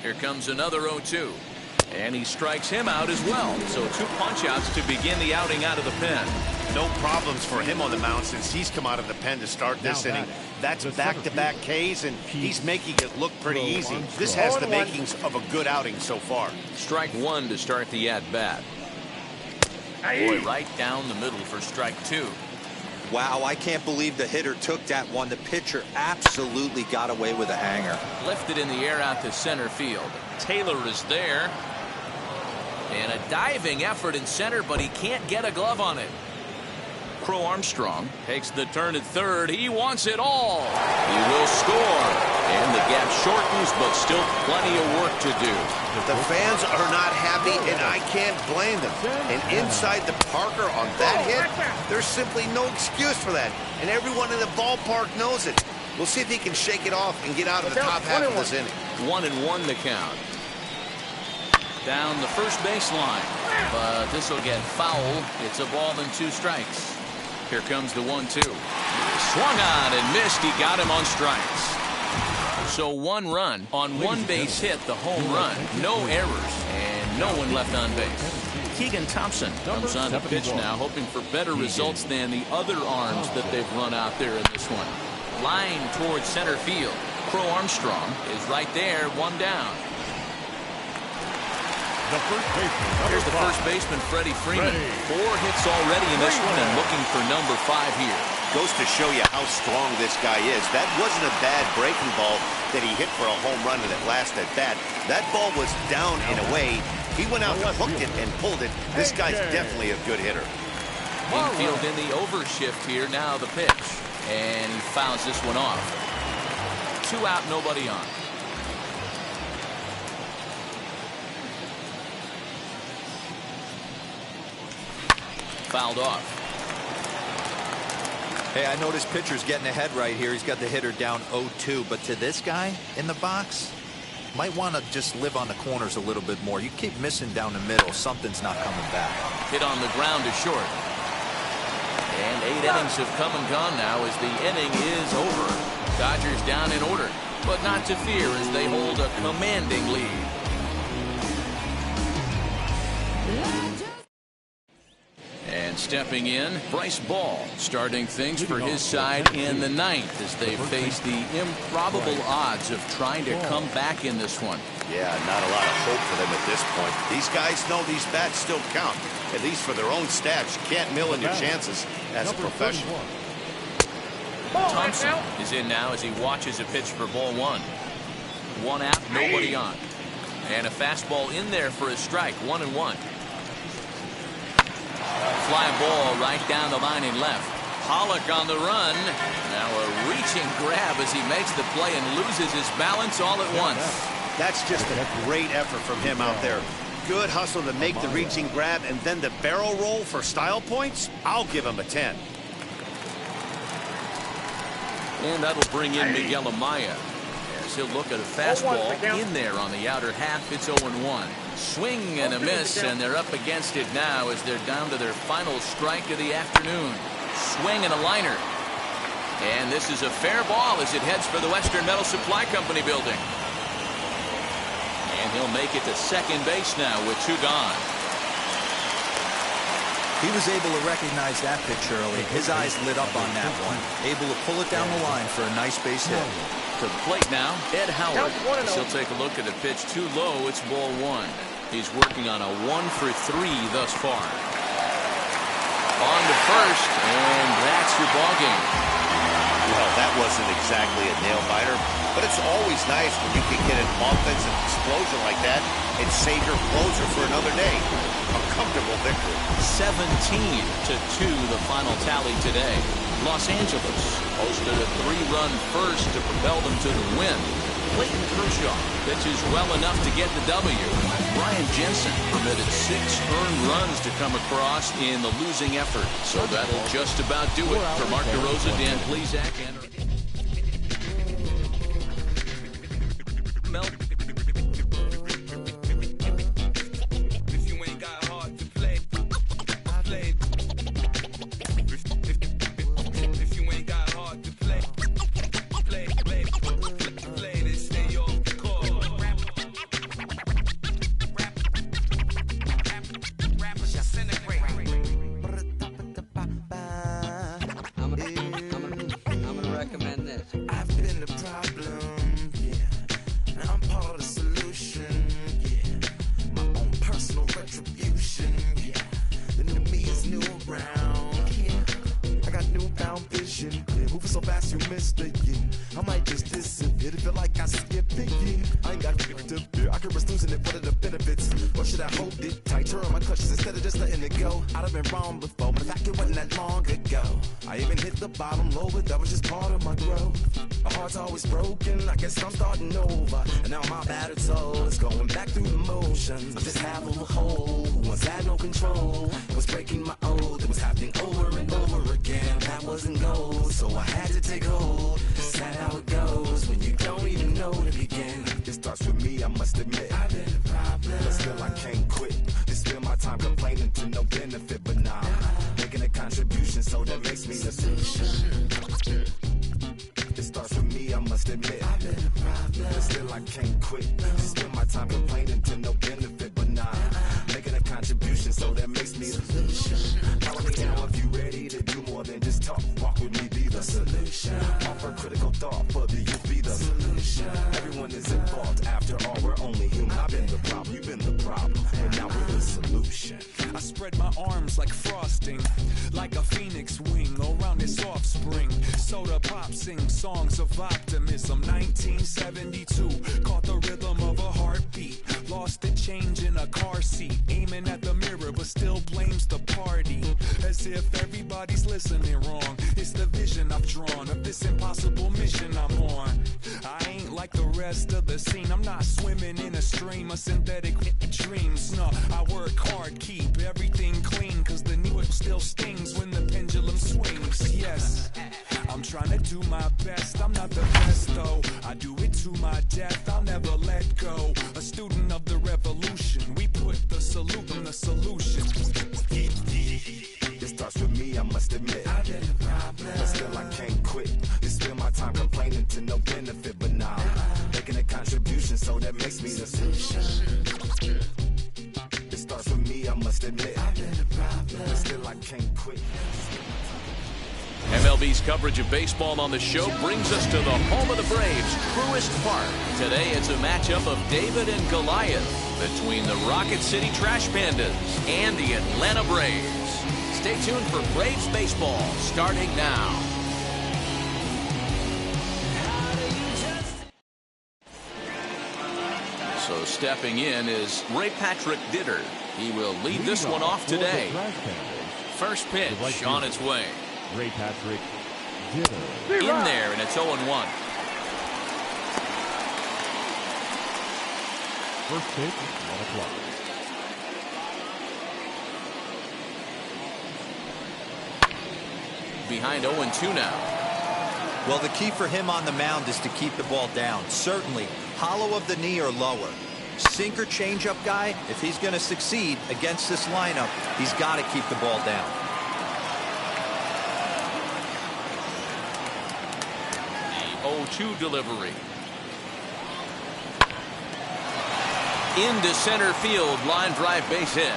Here comes another 0-2. And he strikes him out as well. So 2 punch-outs to begin the outing out of the pen.
No problems for him on the mound since he's come out of the pen to start this inning. That's back-to-back Ks, and he's making it look pretty easy. This has the makings of a good outing so far.
Strike 1 to start the at-bat. Boy, right down the middle for strike 2.
Wow, I can't believe the hitter took that one. The pitcher absolutely got away with a hanger.
Lifted in the air out to center field. Taylor is there. And a diving effort in center, but he can't get a glove on it. Crow Armstrong takes the turn at third. He wants it all. He will score. And the gap shortens, but still plenty of work to do.
The fans are not happy, and I can't blame them. And inside the Parker on that hit, there's simply no excuse for that. And everyone in the ballpark knows it. We'll see if he can shake it off and get out of the top half of this inning.
1-1 the count. Down the first baseline. But this will get foul. It's a ball and 2 strikes. Here comes the 1-2. Swung on and missed. He got him on strikes. So 1 run on 1 base hit, the home run. No errors and no one left on base. Keegan Thompson comes on the pitch now, hoping for better results than the other arms that they've run out there in this one. Line towards center field. Crow Armstrong is right there, 1 down. Here's the first baseman, Freddie Freeman. 4 hits already in this one and looking for number 5 here.
Goes to show you how strong this guy is. That wasn't a bad breaking ball that he hit for a home run in that last at bat. That ball was down in a way. He went out and hooked it and pulled it. This guy's definitely a good hitter.
Infield in the overshift here. Now the pitch. And he fouls this one off. 2 out, nobody on. Fouled off.
Hey, I noticed pitcher's getting ahead right here. He's got the hitter down 0-2. But to this guy in the box, might want to just live on the corners a little bit more. You keep missing down the middle. Something's not coming back.
Hit on the ground to short. And 8 innings have come and gone now as the inning is over. Dodgers down in order, but not to fear as they hold a commanding lead. And stepping in, Bryce Ball, starting things for his side in the 9th as they face the improbable odds of trying to come back in this one.
Yeah, not a lot of hope for them at this point. These guys know these bats still count, at least for their own stats. You can't mill in your chances as a professional.
Thompson is in now as he watches a pitch for ball 1. 1 out, nobody on. And a fastball in there for a strike, 1-1. Fly ball right down the line and left. Pollock on the run. Now a reaching grab as he makes the play and loses his balance all at once.
That's just a great effort from him out there. Good hustle to make the reaching grab and then the barrel roll for style points. I'll give him a 10.
And that'll bring in Miguel Amaya as he'll look at a fastball in there on the outer half. It's 0-1. Swing and a miss, and they're up against it now as they're down to their final strike of the afternoon. Swing and a liner. And this is a fair ball as it heads for the Western Metal Supply Company building. And he'll make it to second base now with 2 gone.
He was able to recognize that pitch early. His eyes lit up on that one. Able to pull it down the line for a nice base hit.
To the plate now, Ed Howard. He'll take a look at a pitch too low. It's ball 1. He's working on a 1-for-3 thus far. On to first, and that's your ball game.
Well, that wasn't exactly a nail-biter, but it's always nice when you can get an offensive explosion like that and save your closer for another day. A comfortable victory.
17-2 the final tally today. Los Angeles posted a 3-run first to propel them to the win. Clayton Kershaw pitches well enough to get the W. Brian Jensen permitted 6 earned runs to come across in the losing effort. So that'll just about do it for Mark DeRosa, Dan Plesac, and Mel.
as if everybody's listening wrong. It's the vision I've drawn of this impossible mission I'm on. I ain't like the rest of the scene. I'm not swimming in a stream of synthetic dreams. No, I work hard, keep everything clean, cause the needle still stings when the pendulum swings. Yes, I'm trying to do my best. I'm not the best though. I do it to my death. I'll never let go. A student of the revolution. We put the salute in the solution.
It starts with me, I must admit.
I get a problem,
but still I can't quit. It's still my time complaining to no benefit, but now making a contribution, so that makes me the solution. It starts with me, I must admit.
I get a problem,
but still I can't quit.
MLB's coverage of baseball on the show brings us to the home of the Braves, Truist Park. Today it's a matchup of David and Goliath between the Rocket City Trash Pandas and the Atlanta Braves. Stay tuned for Braves baseball starting now. So stepping in is Ray Patrick Ditter. He will lead this one off today. First pitch on its way.
Ray Patrick Ditter.
In there, and it's 0-1.
First pitch, 1 o'clock.
Behind 0-2 now.
Well, the key for him on the mound is to keep the ball down. Certainly, hollow of the knee or lower. Sinker changeup guy, if he's going to succeed against this lineup, he's got to keep the ball down.
The 0-2 delivery. Into center field, line drive base hit.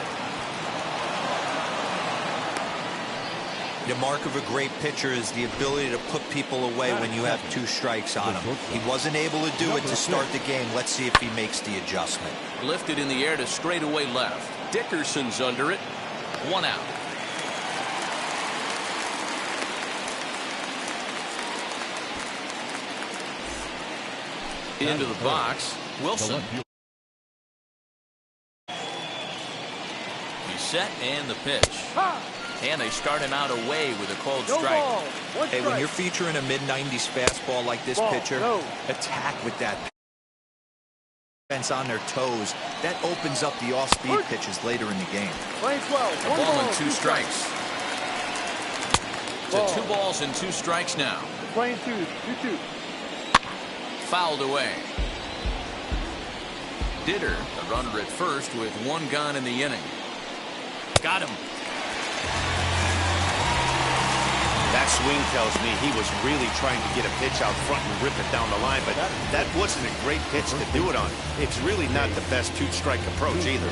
The mark of a great pitcher is the ability to put people away when you have 2 strikes on him. He wasn't able to do it to start the game. Let's see if he makes the adjustment.
Lifted in the air to straightaway left. Dickerson's under it. 1 out. Into the box, Wilson. He's set and the pitch. And they start him out away with a called strike.
Hey, when you're featuring a mid-90s fastball like this pitcher, attack with that defense on their toes. That opens up the off-speed pitches later in the game.
A ball and 2 strikes. To 2 balls and 2 strikes now.
Playing 2-2.
Fouled away. Ditter, a runner at first with 1 gone in the inning. Got him.
That swing tells me he was really trying to get a pitch out front and rip it down the line, but that wasn't a great pitch to do it on. It's really not the best 2-strike approach either.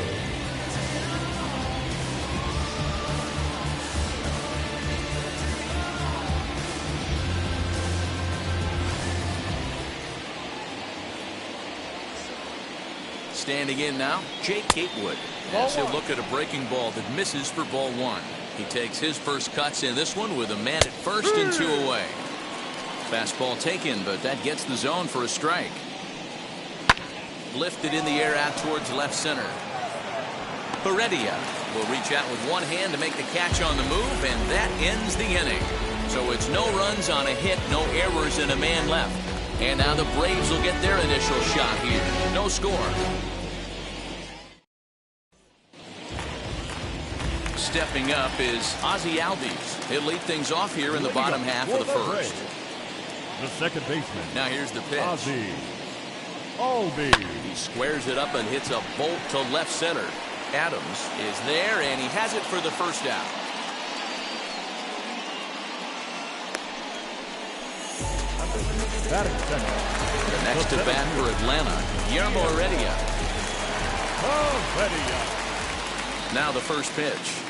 Standing in now, Jake Gatewood. As he'll look at a breaking ball that misses for ball 1. He takes his first cuts in this one with a man at first and 2 away. Fastball taken, but that gets the zone for a strike. Lifted in the air out towards left center. Heredia will reach out with 1 hand to make the catch on the move, and that ends the inning. So it's no runs on a hit, no errors, and a man left. And now the Braves will get their initial shot here. No score. Stepping up is Ozzie Albies. He'll lead things off here in the bottom half of the first.
The second baseman.
Now here's the pitch.
Ozzie Albies.
He squares it up and hits a bolt to left center. Adams is there, and he has it for the first out.
Batting second.
The next at bat for Atlanta, Guillermo Heredia. Now the first pitch.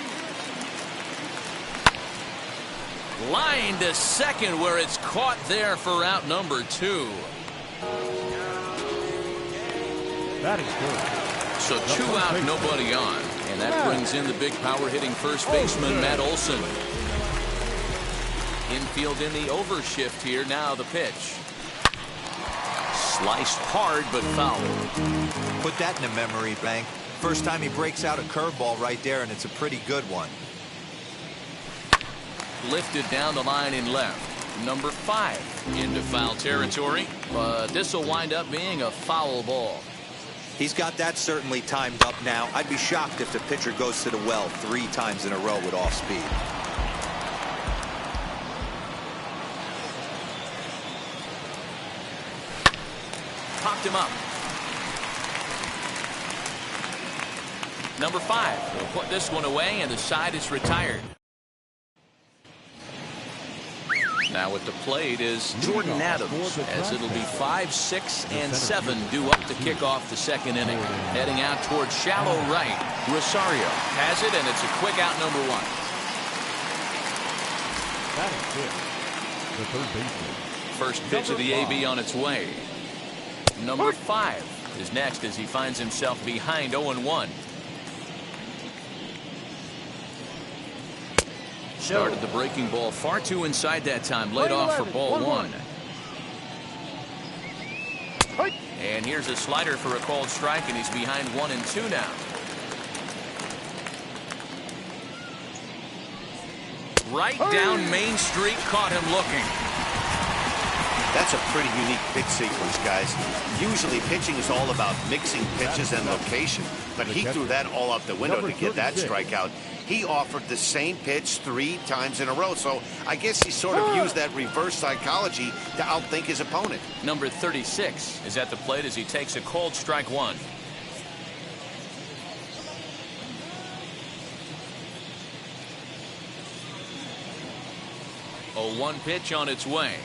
Line to second, where it's caught there for out number 2.
Batting good.
So 2 out, nobody on. And that brings in the big power hitting first baseman, Matt Olson. Infield in the overshift here. Now the pitch. Sliced hard, but foul.
Put that in a memory bank. First time he breaks out a curveball right there, and it's a pretty good one.
lifted down the line in left. Number 5 into foul territory, but this will wind up being a foul ball.
He's got that certainly timed up now. I'd be shocked if the pitcher goes to the well 3 times in a row with off speed.
Popped him up. Number 5 will put this one away, and the side is retired. Now at the plate is Jordan Adams, as it'll be 5, 6, and 7 due up to kick off the second inning. Heading out towards shallow right. Rosario has it, and it's a quick out, number 1.
The third baseman.
First pitch of the AB on its way. Number 5 is next as he finds himself behind 0-1. Started the breaking ball far too inside that time. Laid off for ball 1. And here's a slider for a called strike, and he's behind 1-2 now. Right down Main Street, caught him looking.
That's a pretty unique pitch sequence, guys. Usually pitching is all about mixing pitches and location, but he threw that all out the window to get that strikeout. He offered the same pitch 3 times in a row, so I guess he sort of used that reverse psychology to outthink his opponent.
Number 36 is at the plate as he takes a called strike 1. A 1 pitch on its way.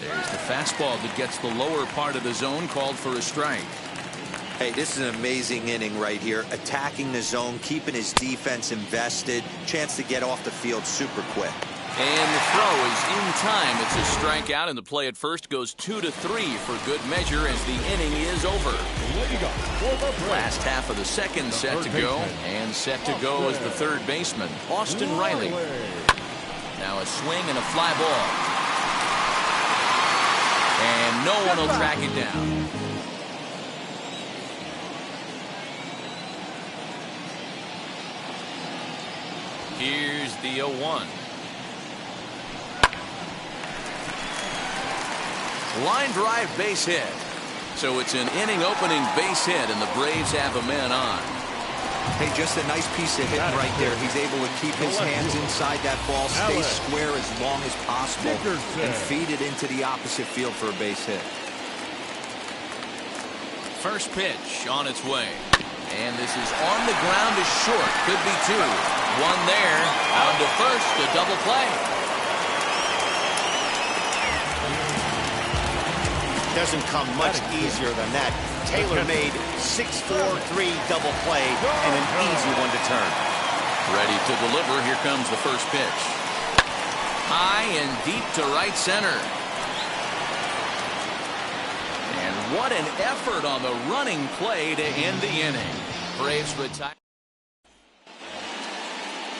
There's the fastball that gets the lower part of the zone, called for a strike.
Hey, this is an amazing inning right here. Attacking the zone, keeping his defense invested. Chance to get off the field super quick.
And the throw is in time. It's a strikeout, and the play at first goes 2-3 for good measure as the inning is over. Last half of the second set to go, and set to go is the third baseman, Austin Riley. Now a swing and a fly ball. And no one will track it down. Here's the 0-1. Line drive base hit. So it's an inning opening base hit, and the Braves have a man on.
Hey, just a nice piece of hitting right there. He's able to keep his hands inside that ball, stay square as long as possible, and feed it into the opposite field for a base hit.
First pitch on its way. And this is on the ground to short. Could be 2. 1 there. Out to first, a double play.
Doesn't come much easier than that. Taylor made 6-4-3 double play and an easy one to turn.
Ready to deliver. Here comes the first pitch. High and deep to right center. And what an effort on the running play to end the inning. Braves retire.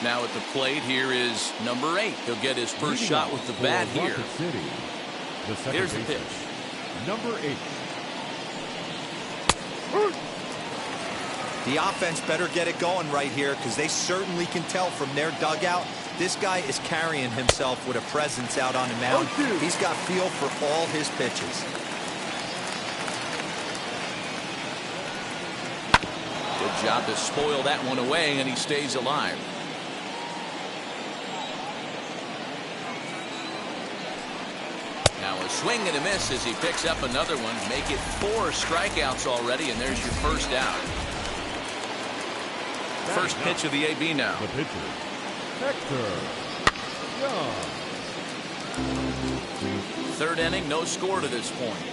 Now at the plate, here is number 8. He'll get his first shot with the bat here. Here's the pitch.
Number 8.
The offense better get it going right here, because they certainly can tell from their dugout this guy is carrying himself with a presence out on the mound. He's got feel for all his pitches.
Good job to spoil that one away, and he stays alive. Now a swing and a miss as he picks up another one. Make it 4 strikeouts already, and there's your first out. First pitch of the AB now.
The pitcher, Hector Young.
Third inning, no score to this point.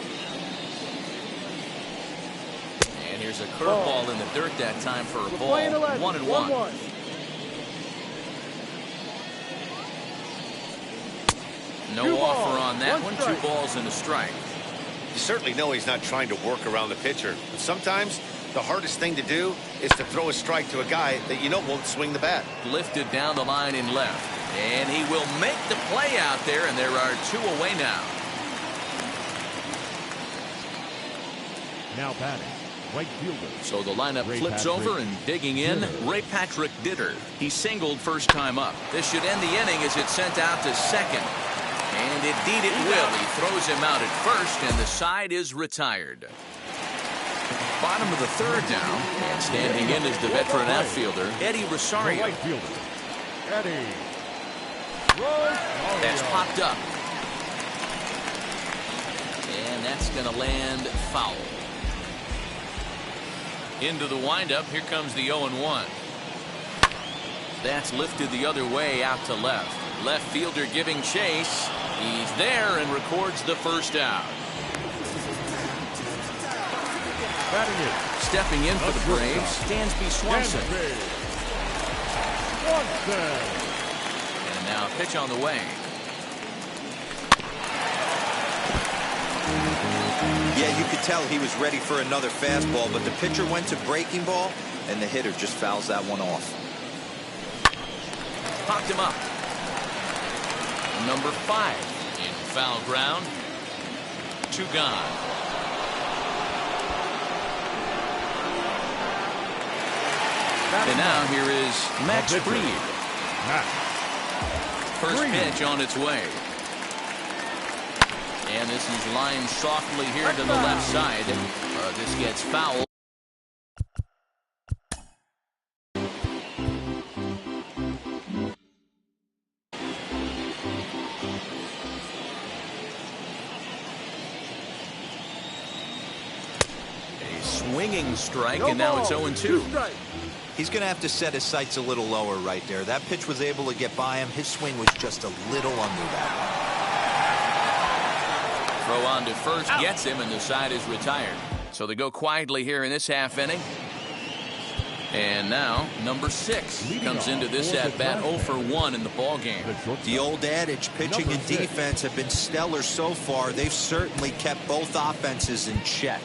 And here's a curveball in the dirt that time for a ball. 1-1. No offer on that one. 2 balls and a strike.
You certainly know he's not trying to work around the pitcher. But sometimes the hardest thing to do is to throw a strike to a guy that you know won't swing the bat.
Lifted down the line in left. And he will make the play out there, and there are 2 away now.
Now batting, right fielder.
So the lineup
Ray
flips
Patrick
over, and digging in,
Ditter.
Ray Patrick Ditter. He singled first time up. This should end the inning as it's sent out to second. And indeed it will. He throws him out at first, and the side is retired. Bottom of the third now, and standing in is the veteran outfielder, Eddie
The
Rosario.
right fielder, Eddie Rosario.
That's popped up. And that's going to land foul. Into the windup, here comes the 0-1. That's lifted the other way out to left. Left fielder giving chase. He's there and records the first out.
Batting it,
Stepping in for the Braves, Dansby Swanson.
Swanson.
And now a pitch on the way.
Yeah, you could tell he was ready for another fastball, but the pitcher went to breaking ball, and the hitter just fouls that one off.
Popped him up. Number 5 in foul ground. 2 gone. And now here is Max Fried. First pitch on its way. And this is lined softly here to the left side. This gets foul. A swinging strike, and now it's 0-2.
He's going to have to set his sights a little lower right there. That pitch was able to get by him. His swing was just a little under that.
Throw on to first gets him, and the side is retired. So they go quietly here in this half inning. And now number 6 comes into this at bat 0 for 1 in the ball game.
The old adage, pitching and defense have been stellar so far. They've certainly kept both offenses in check.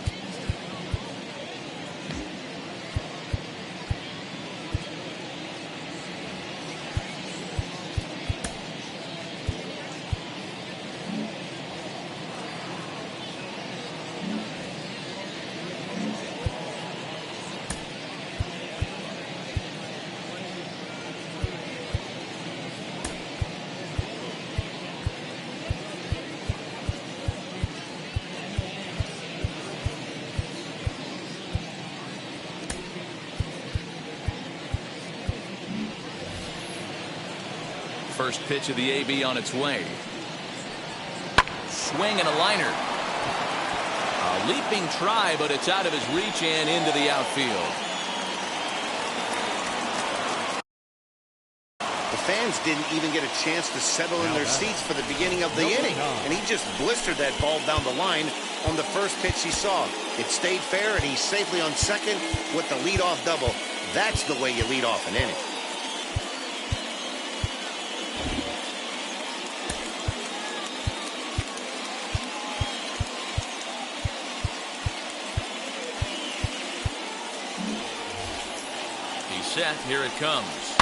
First pitch of the AB on its way. Swing and a liner. A leaping try, but it's out of his reach and into the outfield.
The fans didn't even get a chance to settle in their seats for the beginning of the inning, and he just blistered that ball down the line on the first pitch he saw. It stayed fair, and he's safely on second with the leadoff double. That's the way you lead off an inning.
Set, here it comes.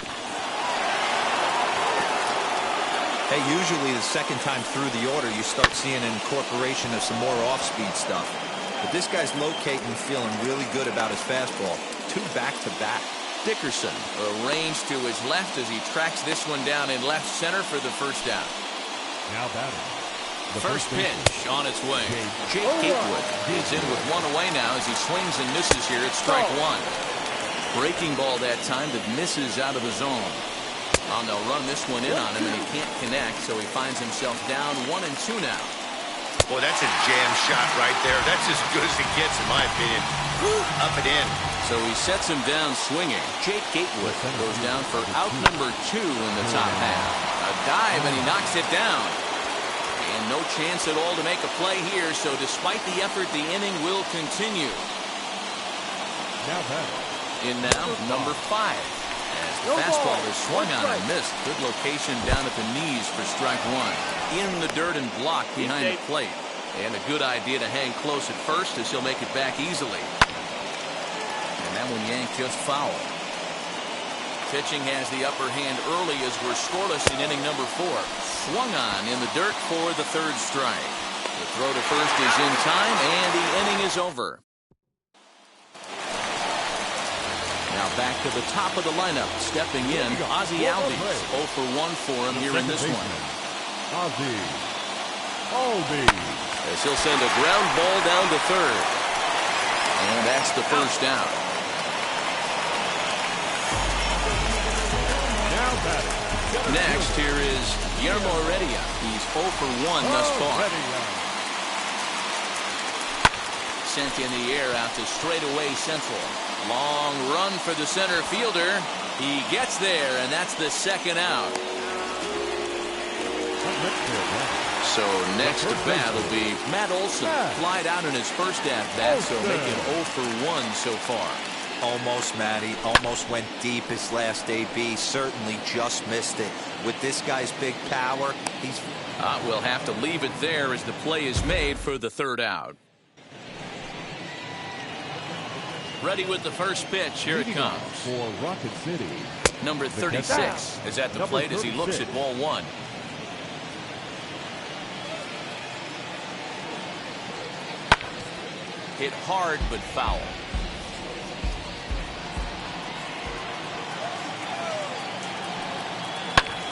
Hey, usually the second time through the order, you start seeing an incorporation of some more off-speed stuff. But this guy's locating and feeling really good about his fastball. 2 back-to-back.
Dickerson arranged to his left as he tracks this one down in left center for the first out.
Now batting, the
First pitch on its way. Jake Gatewood is in with 1 away now as he swings and misses here at strike 1. Breaking ball that time that misses out of the zone. They'll run this one in on him, and he can't connect, so he finds himself down 1-2 now.
Boy, that's a jam shot right there. That's as good as it gets, in my opinion. Woo, up and in.
So he sets him down swinging. Jake Gatewood goes down for out number 2 in the top half. A dive, and he knocks it down. And no chance at all to make a play here, so despite the effort, the inning will continue.
Now batting.
In now, number 5. As the fastball is swung on and missed. Good location down at the knees for strike 1. In the dirt and blocked behind the plate. And a good idea to hang close at first, as he'll make it back easily. And that one yanked just foul. Pitching has the upper hand early as we're scoreless in inning number 4. Swung on in the dirt for the 3rd strike. The throw to first is in time, and the inning is over. Now back to the top of the lineup. Stepping in, Ozzie Albies. 0 for 1 for him here in this one.
Ozzie Albies.
As he'll send a ground ball down to 3rd. And that's the first down.
Now batting.
Next, here is Guillermo Heredia. He's 0 for 1 thus far. Sent in the air out to straightaway central. Long run for the center fielder. He gets there, and that's the 2nd out. So next to bat will be Matt Olson. Flied out in his first at-bat, so making 0 for 1 so far.
Almost, Matty. Almost went deep his last AB. Certainly just missed it. With this guy's big power, he's...
We'll have to leave it there as the play is made for the 3rd out. Ready with the first pitch. Here it comes.
For Rocket City.
Number 36 is at the plate as he looks at ball 1. Hit hard but foul.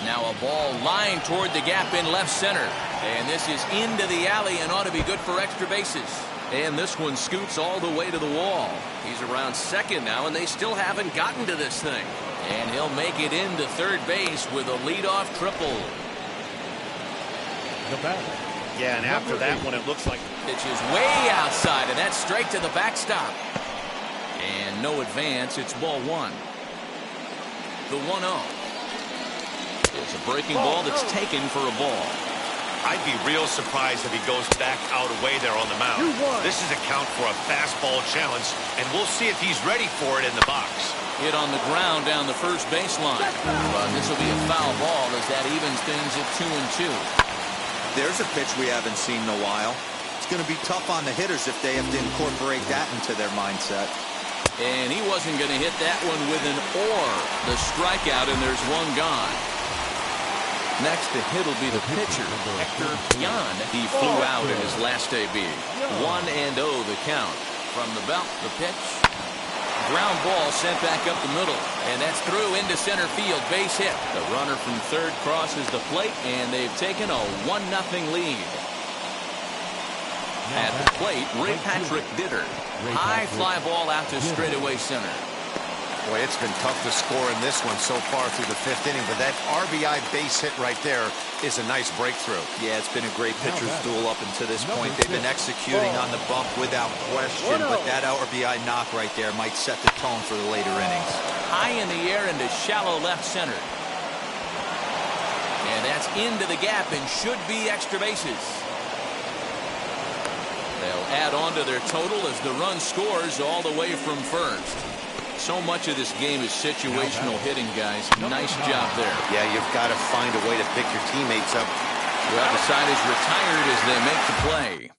Now a ball lined toward the gap in left center. And this is into the alley and ought to be good for extra bases. And this one scoots all the way to the wall. He's around 2nd now, and they still haven't gotten to this thing. And he'll make it into 3rd base with a leadoff triple.
The batter.
Yeah, and after that one, it looks like...
Pitch is way outside, and that's straight to the backstop. And no advance. It's ball 1. The 1-0. It's a breaking ball that's taken for a ball.
I'd be real surprised if he goes back out away there on the mound. This is a count for a fastball challenge, and we'll see if he's ready for it in the box.
Hit on the ground down the first baseline. But this will be a foul ball as that evens things at 2-2.
There's a pitch we haven't seen in a while. It's going to be tough on the hitters if they have to incorporate that into their mindset.
And he wasn't going to hit that one with an or. The strikeout, and there's one gone. Next to hit will be the pitcher, Hector Pion. He flew out in his last AB. 1-0 the count. From the belt, the pitch. Ground ball sent back up the middle. And that's through into center field. Base hit. The runner from 3rd crosses the plate, and they've taken a 1-0 lead. At the plate, Ray Patrick Ditter. High fly ball out to straightaway center.
Boy, it's been tough to score in this one so far through the 5th inning, but that RBI base hit right there is a nice breakthrough.
Yeah, it's been a great pitcher's duel up until this point. They've been executing on the bump without question, but that RBI knock right there might set the tone for the later innings.
High in the air into shallow left center. And that's into the gap and should be extra bases. They'll add on to their total as the run scores all the way from first. So much of this game is situational hitting, guys. Nice job there.
Yeah, you've got to find a way to pick your teammates up.
Well, the side is retired as they make the play.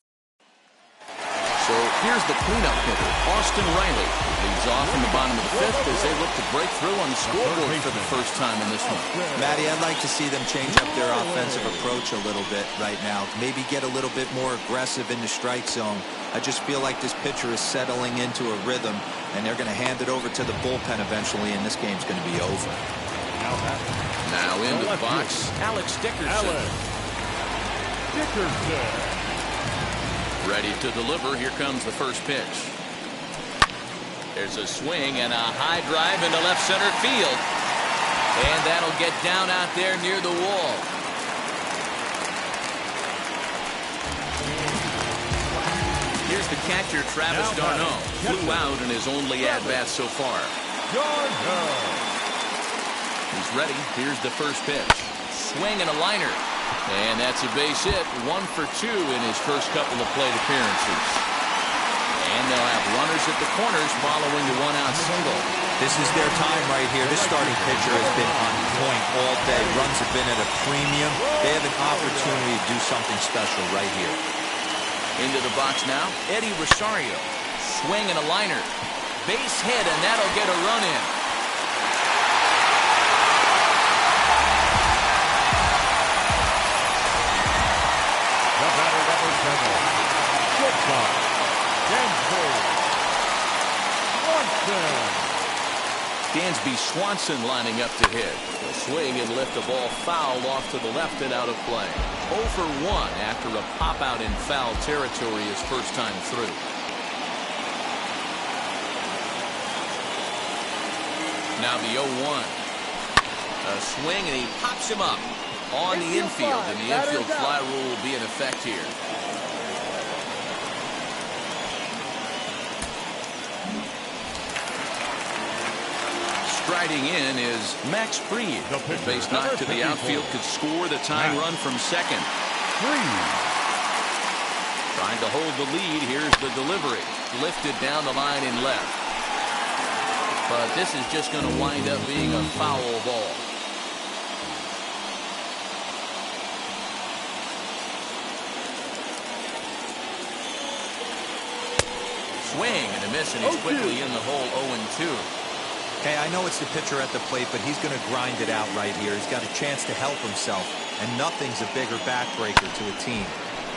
So here's the cleanup hitter, Austin Riley. Leads off in the bottom of the 5th as they look to break through on the scoreboard for the first time in this one.
Matty, I'd like to see them change up their offensive approach a little bit right now. Maybe get a little bit more aggressive in the strike zone. I just feel like this pitcher is settling into a rhythm, and they're going to hand it over to the bullpen eventually, and this game's going to be over.
Now into the box, Alex Dickerson. Ready to deliver. Here comes the first pitch. There's a swing and a high drive into left center field. And that'll get down out there near the wall. The catcher, Travis Darno, flew out in his only at-bat so far. He's ready. Here's the first pitch. Swing and a liner. And that's a base hit. 1 for 2 in his first couple of plate appearances. And they'll have runners at the corners following the one-out single.
This is their time right here. This starting pitcher has been on point all day. Runs have been at a premium. They have an opportunity to do something special right here.
Into the box now, Eddie Rosario. Swing and a liner. Base hit, and that'll get a run in.
The batter, number 7. Shortstop,
Dansby Swanson lining up to hit. A swing and lift the ball foul off to the left and out of play. 0 for 1 after a pop out in foul territory his first time through. Now the 0-1. A swing and he pops him up on the infield, and the infield fly rule will be in effect here. Striding in is Max Fried. The base knock to the outfield could score the tying run from second. Trying to hold the lead. Here's the delivery. Lifted down the line in left. But this is just going to wind up being a foul ball. Swing and a miss, and he's quickly in the hole. 0-2.
Okay, I know it's the pitcher at the plate, but he's going to grind it out right here. He's got a chance to help himself, and nothing's a bigger backbreaker to a team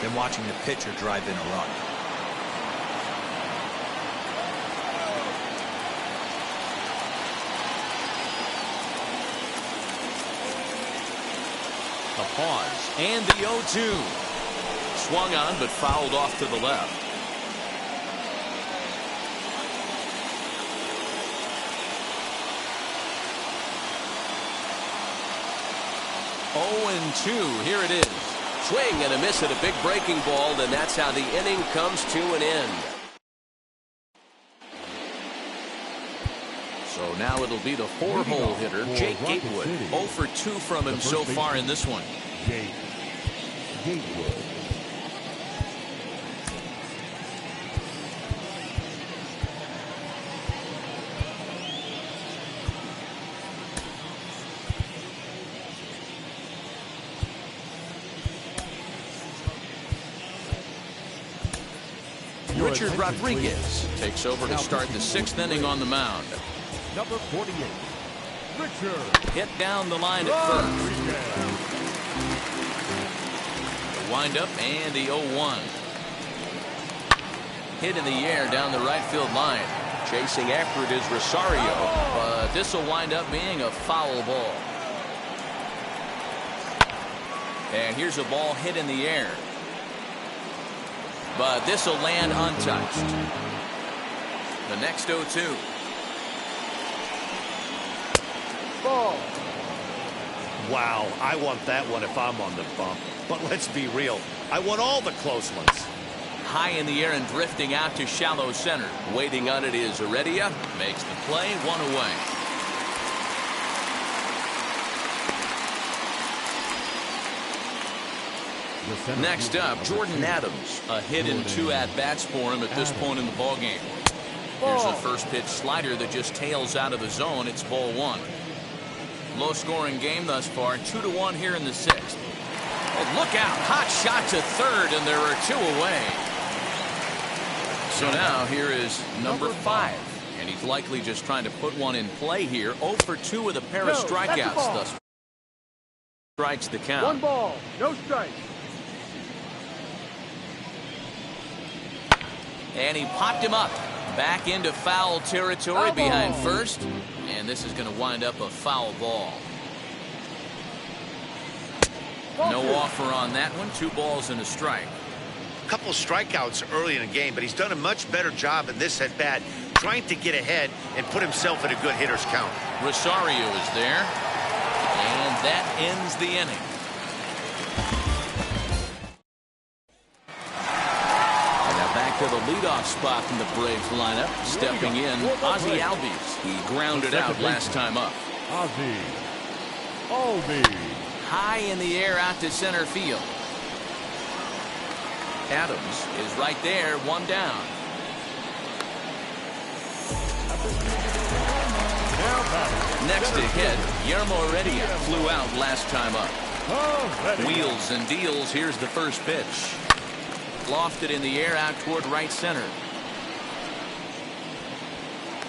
than watching the pitcher drive in a run.
A pause, and the 0-2. Swung on, but fouled off to the left. Here it is. Swing and a miss at a big breaking ball, and that's how the inning comes to an end. So now it'll be the 4-hole hitter, Jake Gatewood. 0 for 2 from him so far in this one.
Jake Gatewood.
Richard Rodriguez takes over to start the 6th inning on the mound.
Number 48, Richard.
Hit down the line at first. The windup and the 0-1. Hit in the air down the right field line. Chasing after it is Rosario, but this will wind up being a foul ball. And here's a ball hit in the air. But this will land untouched. The next 0-2.
Ball.
Wow, I want that one if I'm on the bump. But let's be real, I want all the close ones.
High in the air and drifting out to shallow center. Waiting on it is Heredia. Makes the play, 1 away. Next up, Jordan Adams. A hit in 2 at-bats for him at this point in the ballgame. Here's the first pitch slider that just tails out of the zone. It's ball 1. Low-scoring game thus far. 2-1 here in the 6th. Oh, look out. Hot shot to third, and there are 2 away. So now here is number 5. And he's likely just trying to put one in play here. 0 for 2 with a pair of strikeouts thus far. Strikes the count.
1 ball, no strike.
And he popped him up. Back into foul territory behind first. And this is going to wind up a foul ball. No offer on that one. 2 balls and a strike.
A couple strikeouts early in the game, but he's done a much better job in this at-bat trying to get ahead and put himself in a good hitter's count.
Rosario is there. And that ends the inning. And now back to the leadoff spot in the Braves lineup. Stepping in, Ozzie Albies. He grounded out last time up.
Ozzie Albies.
High in the air out to center field. Adams is right there, one down. Next to hit, Guillermo Heredia flew out last time up. Wheels and deals. Here's the first pitch. Lofted in the air out toward right center.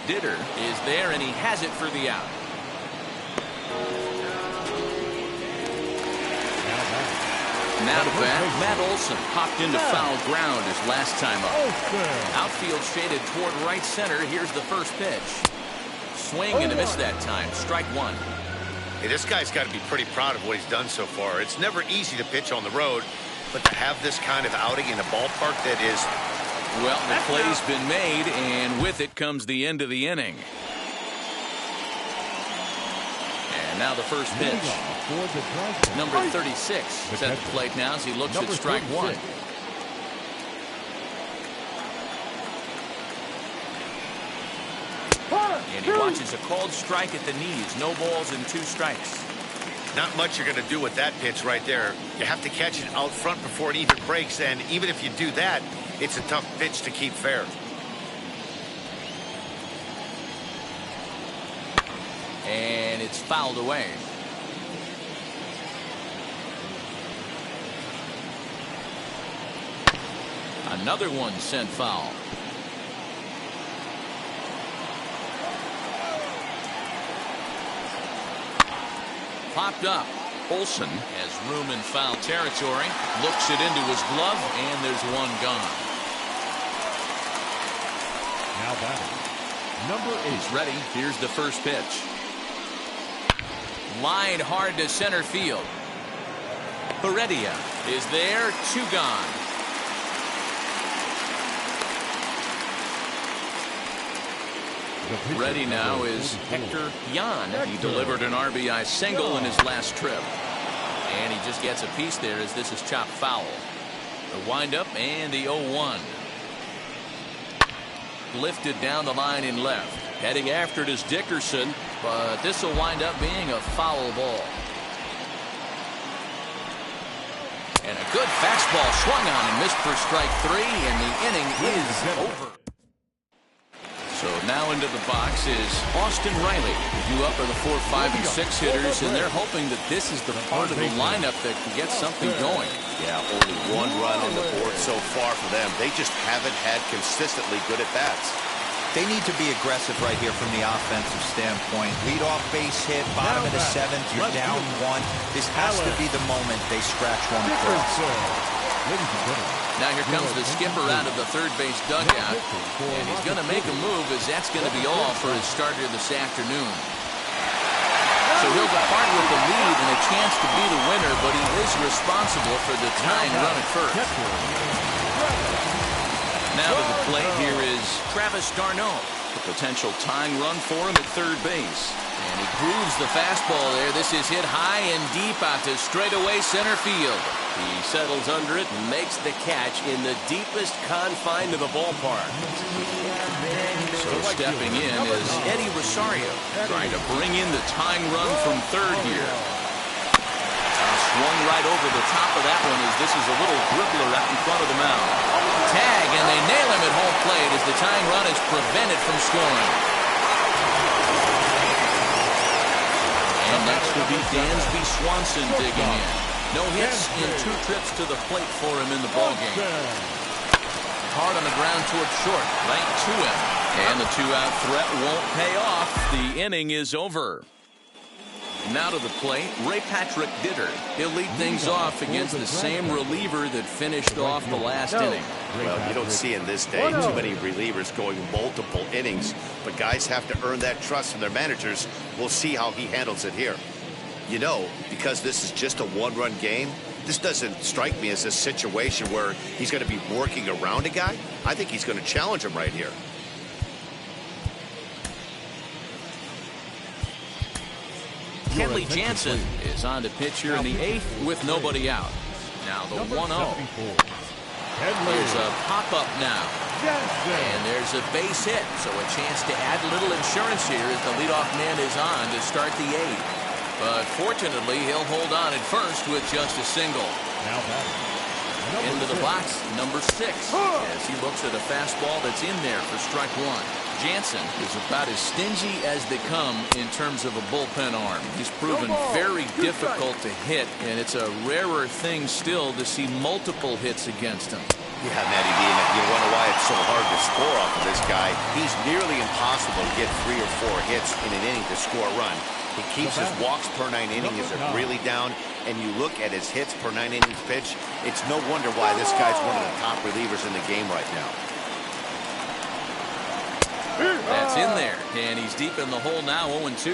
Ditter is there, and he has it for the out. Now to bat, Matt Olson popped into foul ground his last time up. Outfield shaded toward right center. Here's the first pitch. Swing and a miss that time. Strike one.
Hey, this guy's got to be pretty proud of what he's done so far. It's never easy to pitch on the road, but to have this kind of outing in a ballpark that is...
Well, the play's been made, and with it comes the end of the inning. And now the first pitch. Number 36 is at the plate now as he looks at strike one. And he watches a called strike at the knees. No balls and 2 strikes.
Not much you're going to do with that pitch right there. You have to catch it out front before it even breaks, and even if you do that, it's a tough pitch to keep fair.
And it's fouled away. Another one sent foul. Popped up. Olson has room in foul territory. Looks it into his glove, and there's one gone.
Now batting, number 8.
He's ready. Here's the first pitch. Lined hard to center field. Heredia is there. 2 gone. Ready now is Hector Yan. He delivered an RBI single in his last trip. And he just gets a piece there as this is chopped foul. The windup and the 0-1. Lifted down the line in left. Heading after it is Dickerson, but this will wind up being a foul ball. And a good fastball swung on and missed for strike 3, and the inning is over. So now into the box is Austin Riley. Due up are the 4, 5, and 6 hitters, and they're hoping that this is the part of the lineup that can get something going.
Yeah, only 1 run on the board so far for them. They just haven't had consistently good at-bats.
They need to be aggressive right here from the offensive standpoint. Lead-off base hit, bottom of the 7th, you're down 1. This has to be the moment they scratch one across.
Now here comes the skipper out of the third base dugout, and he's going to make a move as that's going to be all for his starter this afternoon. So he'll depart with the lead and a chance to be the winner, but he is responsible for the tying run at first. Now to the plate, here is Travis d'Arnaud. The potential tying run for him at third base. And he grooves the fastball there. This is hit high and deep out to straightaway center field. He settles under it and makes the catch in the deepest confine of the ballpark. So stepping in is Eddie Rosario, trying to bring in the tying run from third here. Swung right over the top of that one as this is a little dribbler out in front of the mound. Tag, and they nail him at home plate as the tying run is prevented from scoring. And next will be Dansby Swanson digging in. No hits in 2 trips to the plate for him in the ballgame. Hard on the ground toward short, right to him. And the 2-out threat won't pay off. The inning is over. Now to the plate, Ray Patrick Ditter. He'll lead things off against the same reliever that finished off the last inning.
Well, you don't see in this day too many relievers going multiple innings, but guys have to earn that trust from their managers. We'll see how he handles it here. You know, because this is just a 1-run game, this doesn't strike me as a situation where he's going to be working around a guy. I think he's going to challenge him right here.
Kenley Jansen is on to pitch here in the 8th with nobody out. Now the 1-0. Here's a pop-up now. And there's a base hit, so a chance to add a little insurance here as the leadoff man is on to start the 8th. But fortunately, he'll hold on at first with just a single.
Now batting.
Into the box, number 6, as he looks at a fastball that's in there for strike 1. Jansen is about as stingy as they come in terms of a bullpen arm. He's proven very difficult to hit, and it's a rarer thing still to see multiple hits against him.
Yeah, Matty D, you wonder why it's so hard to score off of this guy. He's nearly impossible to get 3 or 4 hits in an inning to score a run. He keeps his walks per 9 innings really down, and you look at his hits per 9 innings pitch, it's no wonder why this guy's one of the top relievers in the game right now.
That's in there, and he's deep in the hole now, 0-2.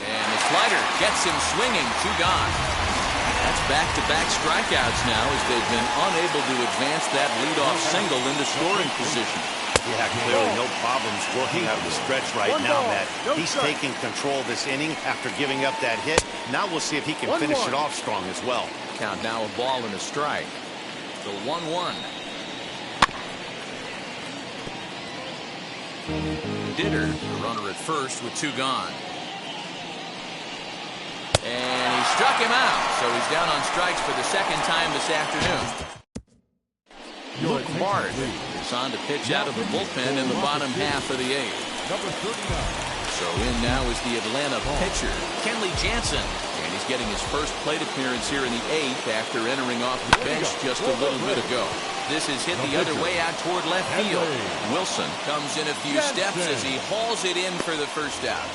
And the slider gets him swinging, 2 gone. That's back-to-back strikeouts now as they've been unable to advance that leadoff single into scoring position.
Yeah, clearly no problems working out of the stretch right now, Matt. He's taking control of this inning after giving up that hit. Now we'll see if he can finish it off strong as well.
Count now, a ball and a strike. The 1-1. Ditter, the runner at first with 2 gone. And he struck him out, so he's down on strikes for the 2nd time this afternoon. Luke Bard is on to pitch out of the bullpen in the bottom half of the 8th.
Number 39.
So in now is the Atlanta pitcher, Kenley Jansen. And he's getting his first plate appearance here in the 8th after entering off the bench just a little bit ago. This is hit the other way out toward left field. Wilson comes in a few steps as he hauls it in for the first out.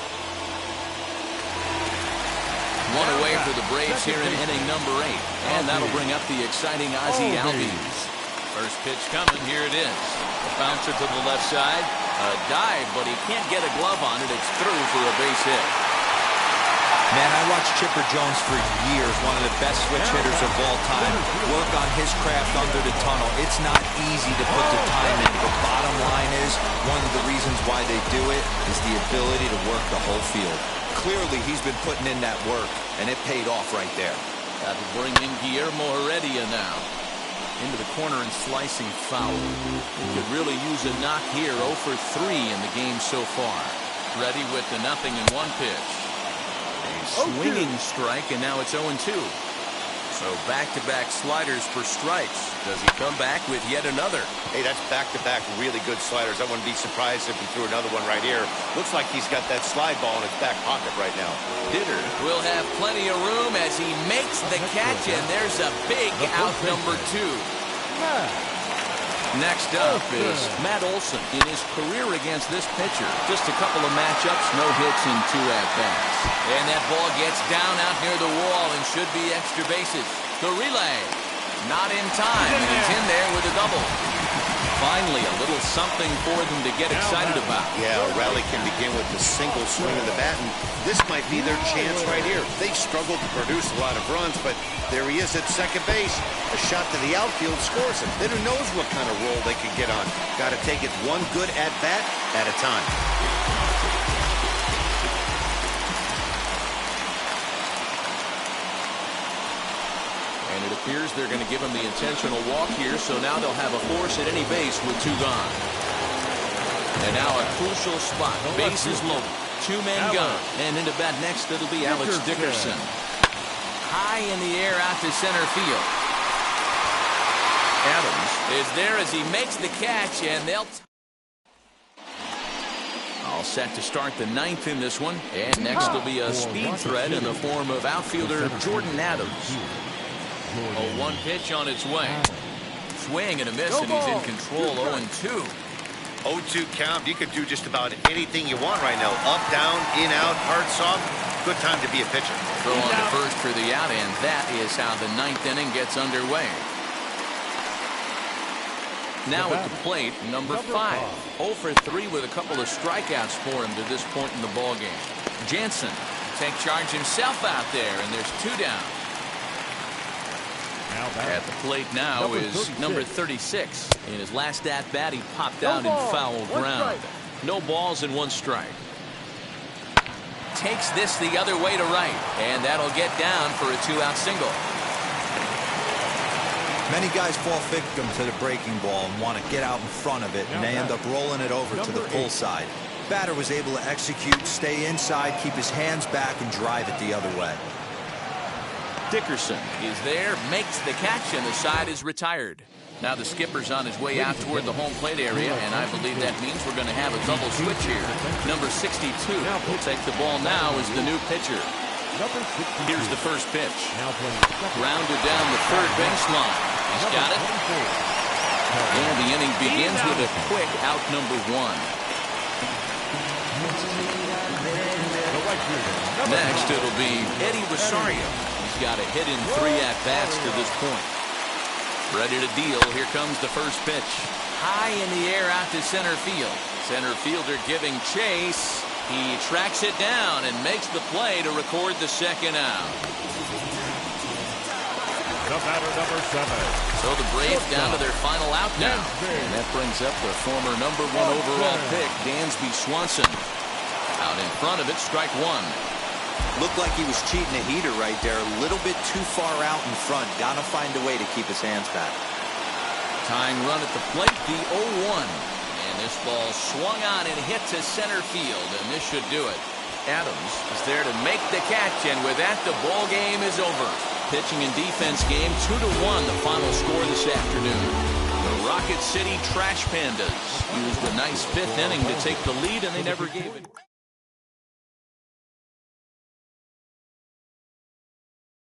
One away for the Braves here in inning number 8. And that'll bring up the exciting Ozzie Albies. First pitch coming, here it is. A bouncer to the left side. A dive, but he can't get a glove on it. It's through for a base hit.
Man, I watched Chipper Jones for years, one of the best switch hitters of all time. Work on his craft under the tunnel. It's not easy to put the time in. The bottom line is, one of the reasons why they do it is the ability to work the whole field. Clearly, he's been putting in that work, and it paid off right there.
That'll bring in Guillermo Heredia now. Into the corner and slicing foul. Could really use a knock here. 0 for 3 in the game so far. Ready with the 0-1 pitch. A swinging strike, and now it's 0-2. So back-to-back sliders for strikes. Does he come back with yet another?
Hey, that's back-to-back really good sliders. I wouldn't be surprised if he threw another one right here. Looks like he's got that slide ball in his back pocket right now.
Ditter will have plenty of room as he makes the catch, and there's a big out number 2. Next up is Matt Olson in his career against this pitcher. Just a couple of matchups, no hits in 2 at-bats. And that ball gets down out near the wall and should be extra bases. The relay, not in time, and he's in there with a double. Finally, a little something for them to get excited about.
Yeah, a rally can begin with a single swing of the bat, and this might be their chance right here. They've struggled to produce a lot of runs, but there he is at second base. A shot to the outfield scores him. Then who knows what kind of roll they can get on. Got to take it one good at-bat at a time.
And it appears they're going to give him the intentional walk here, so now they'll have a force at any base with 2 gone. And now a crucial spot. Base is loaded. 2 men gone. And into bat next, it'll be Alex Dickerson. High in the air out to center field. Adams is there as he makes the catch, and they'll... All set to start the 9th in this one. And next will be a speed threat in the form of outfielder Jordan Adams. A 1 pitch on its way. Swing and a miss, and he's in control. 0-2.
0-2 count. You could do just about anything you want right now. Up, down, in, out, hard, soft. Good time to be a pitcher.
Throw on to first for the out, and that is how the 9th inning gets underway. Now at the plate, number 5. 0 for 3 with a couple of strikeouts for him to this point in the ballgame. Jansen take charge himself out there, and there's 2 down. At the plate now is number 36. In his last at-bat, he popped out in foul ground. No balls and 1 strike. Takes this the other way to right, and that'll get down for a 2-out single.
Many guys fall victim to the breaking ball and want to get out in front of it, and they end up rolling it over to the pull side. Batter was able to execute, stay inside, keep his hands back, and drive it the other way.
Dickerson is there, makes the catch, and the side is retired. Now the skipper's on his way out toward the home plate area, and I believe that means we're going to have a double switch here. Number 62 will take the ball now as the new pitcher. Here's the first pitch. Grounded down the third baseline. He's got it. And the inning begins with a quick out number 1. Next, it'll be Eddie Rosario. He's got a hit in 3 at-bats to this point. Ready to deal. Here comes the first pitch. High in the air out to center field. Center fielder giving chase. He tracks it down and makes the play to record the second out.
The batter, number 7.
So the Braves down to their final out now. And that brings up the former number 1 overall pick, Dansby Swanson. Out in front of it, strike 1.
Looked like he was cheating a heater right there. A little bit too far out in front. Gotta find a way to keep his hands back.
Tying run at the plate, the 0-1. And this ball swung on and hit to center field, and this should do it. Adams is there to make the catch, and with that, the ball game is over. Pitching and defense game, 2-1, the final score this afternoon. The Rocket City Trash Pandas used a nice 5th inning to take the lead, and they never gave it.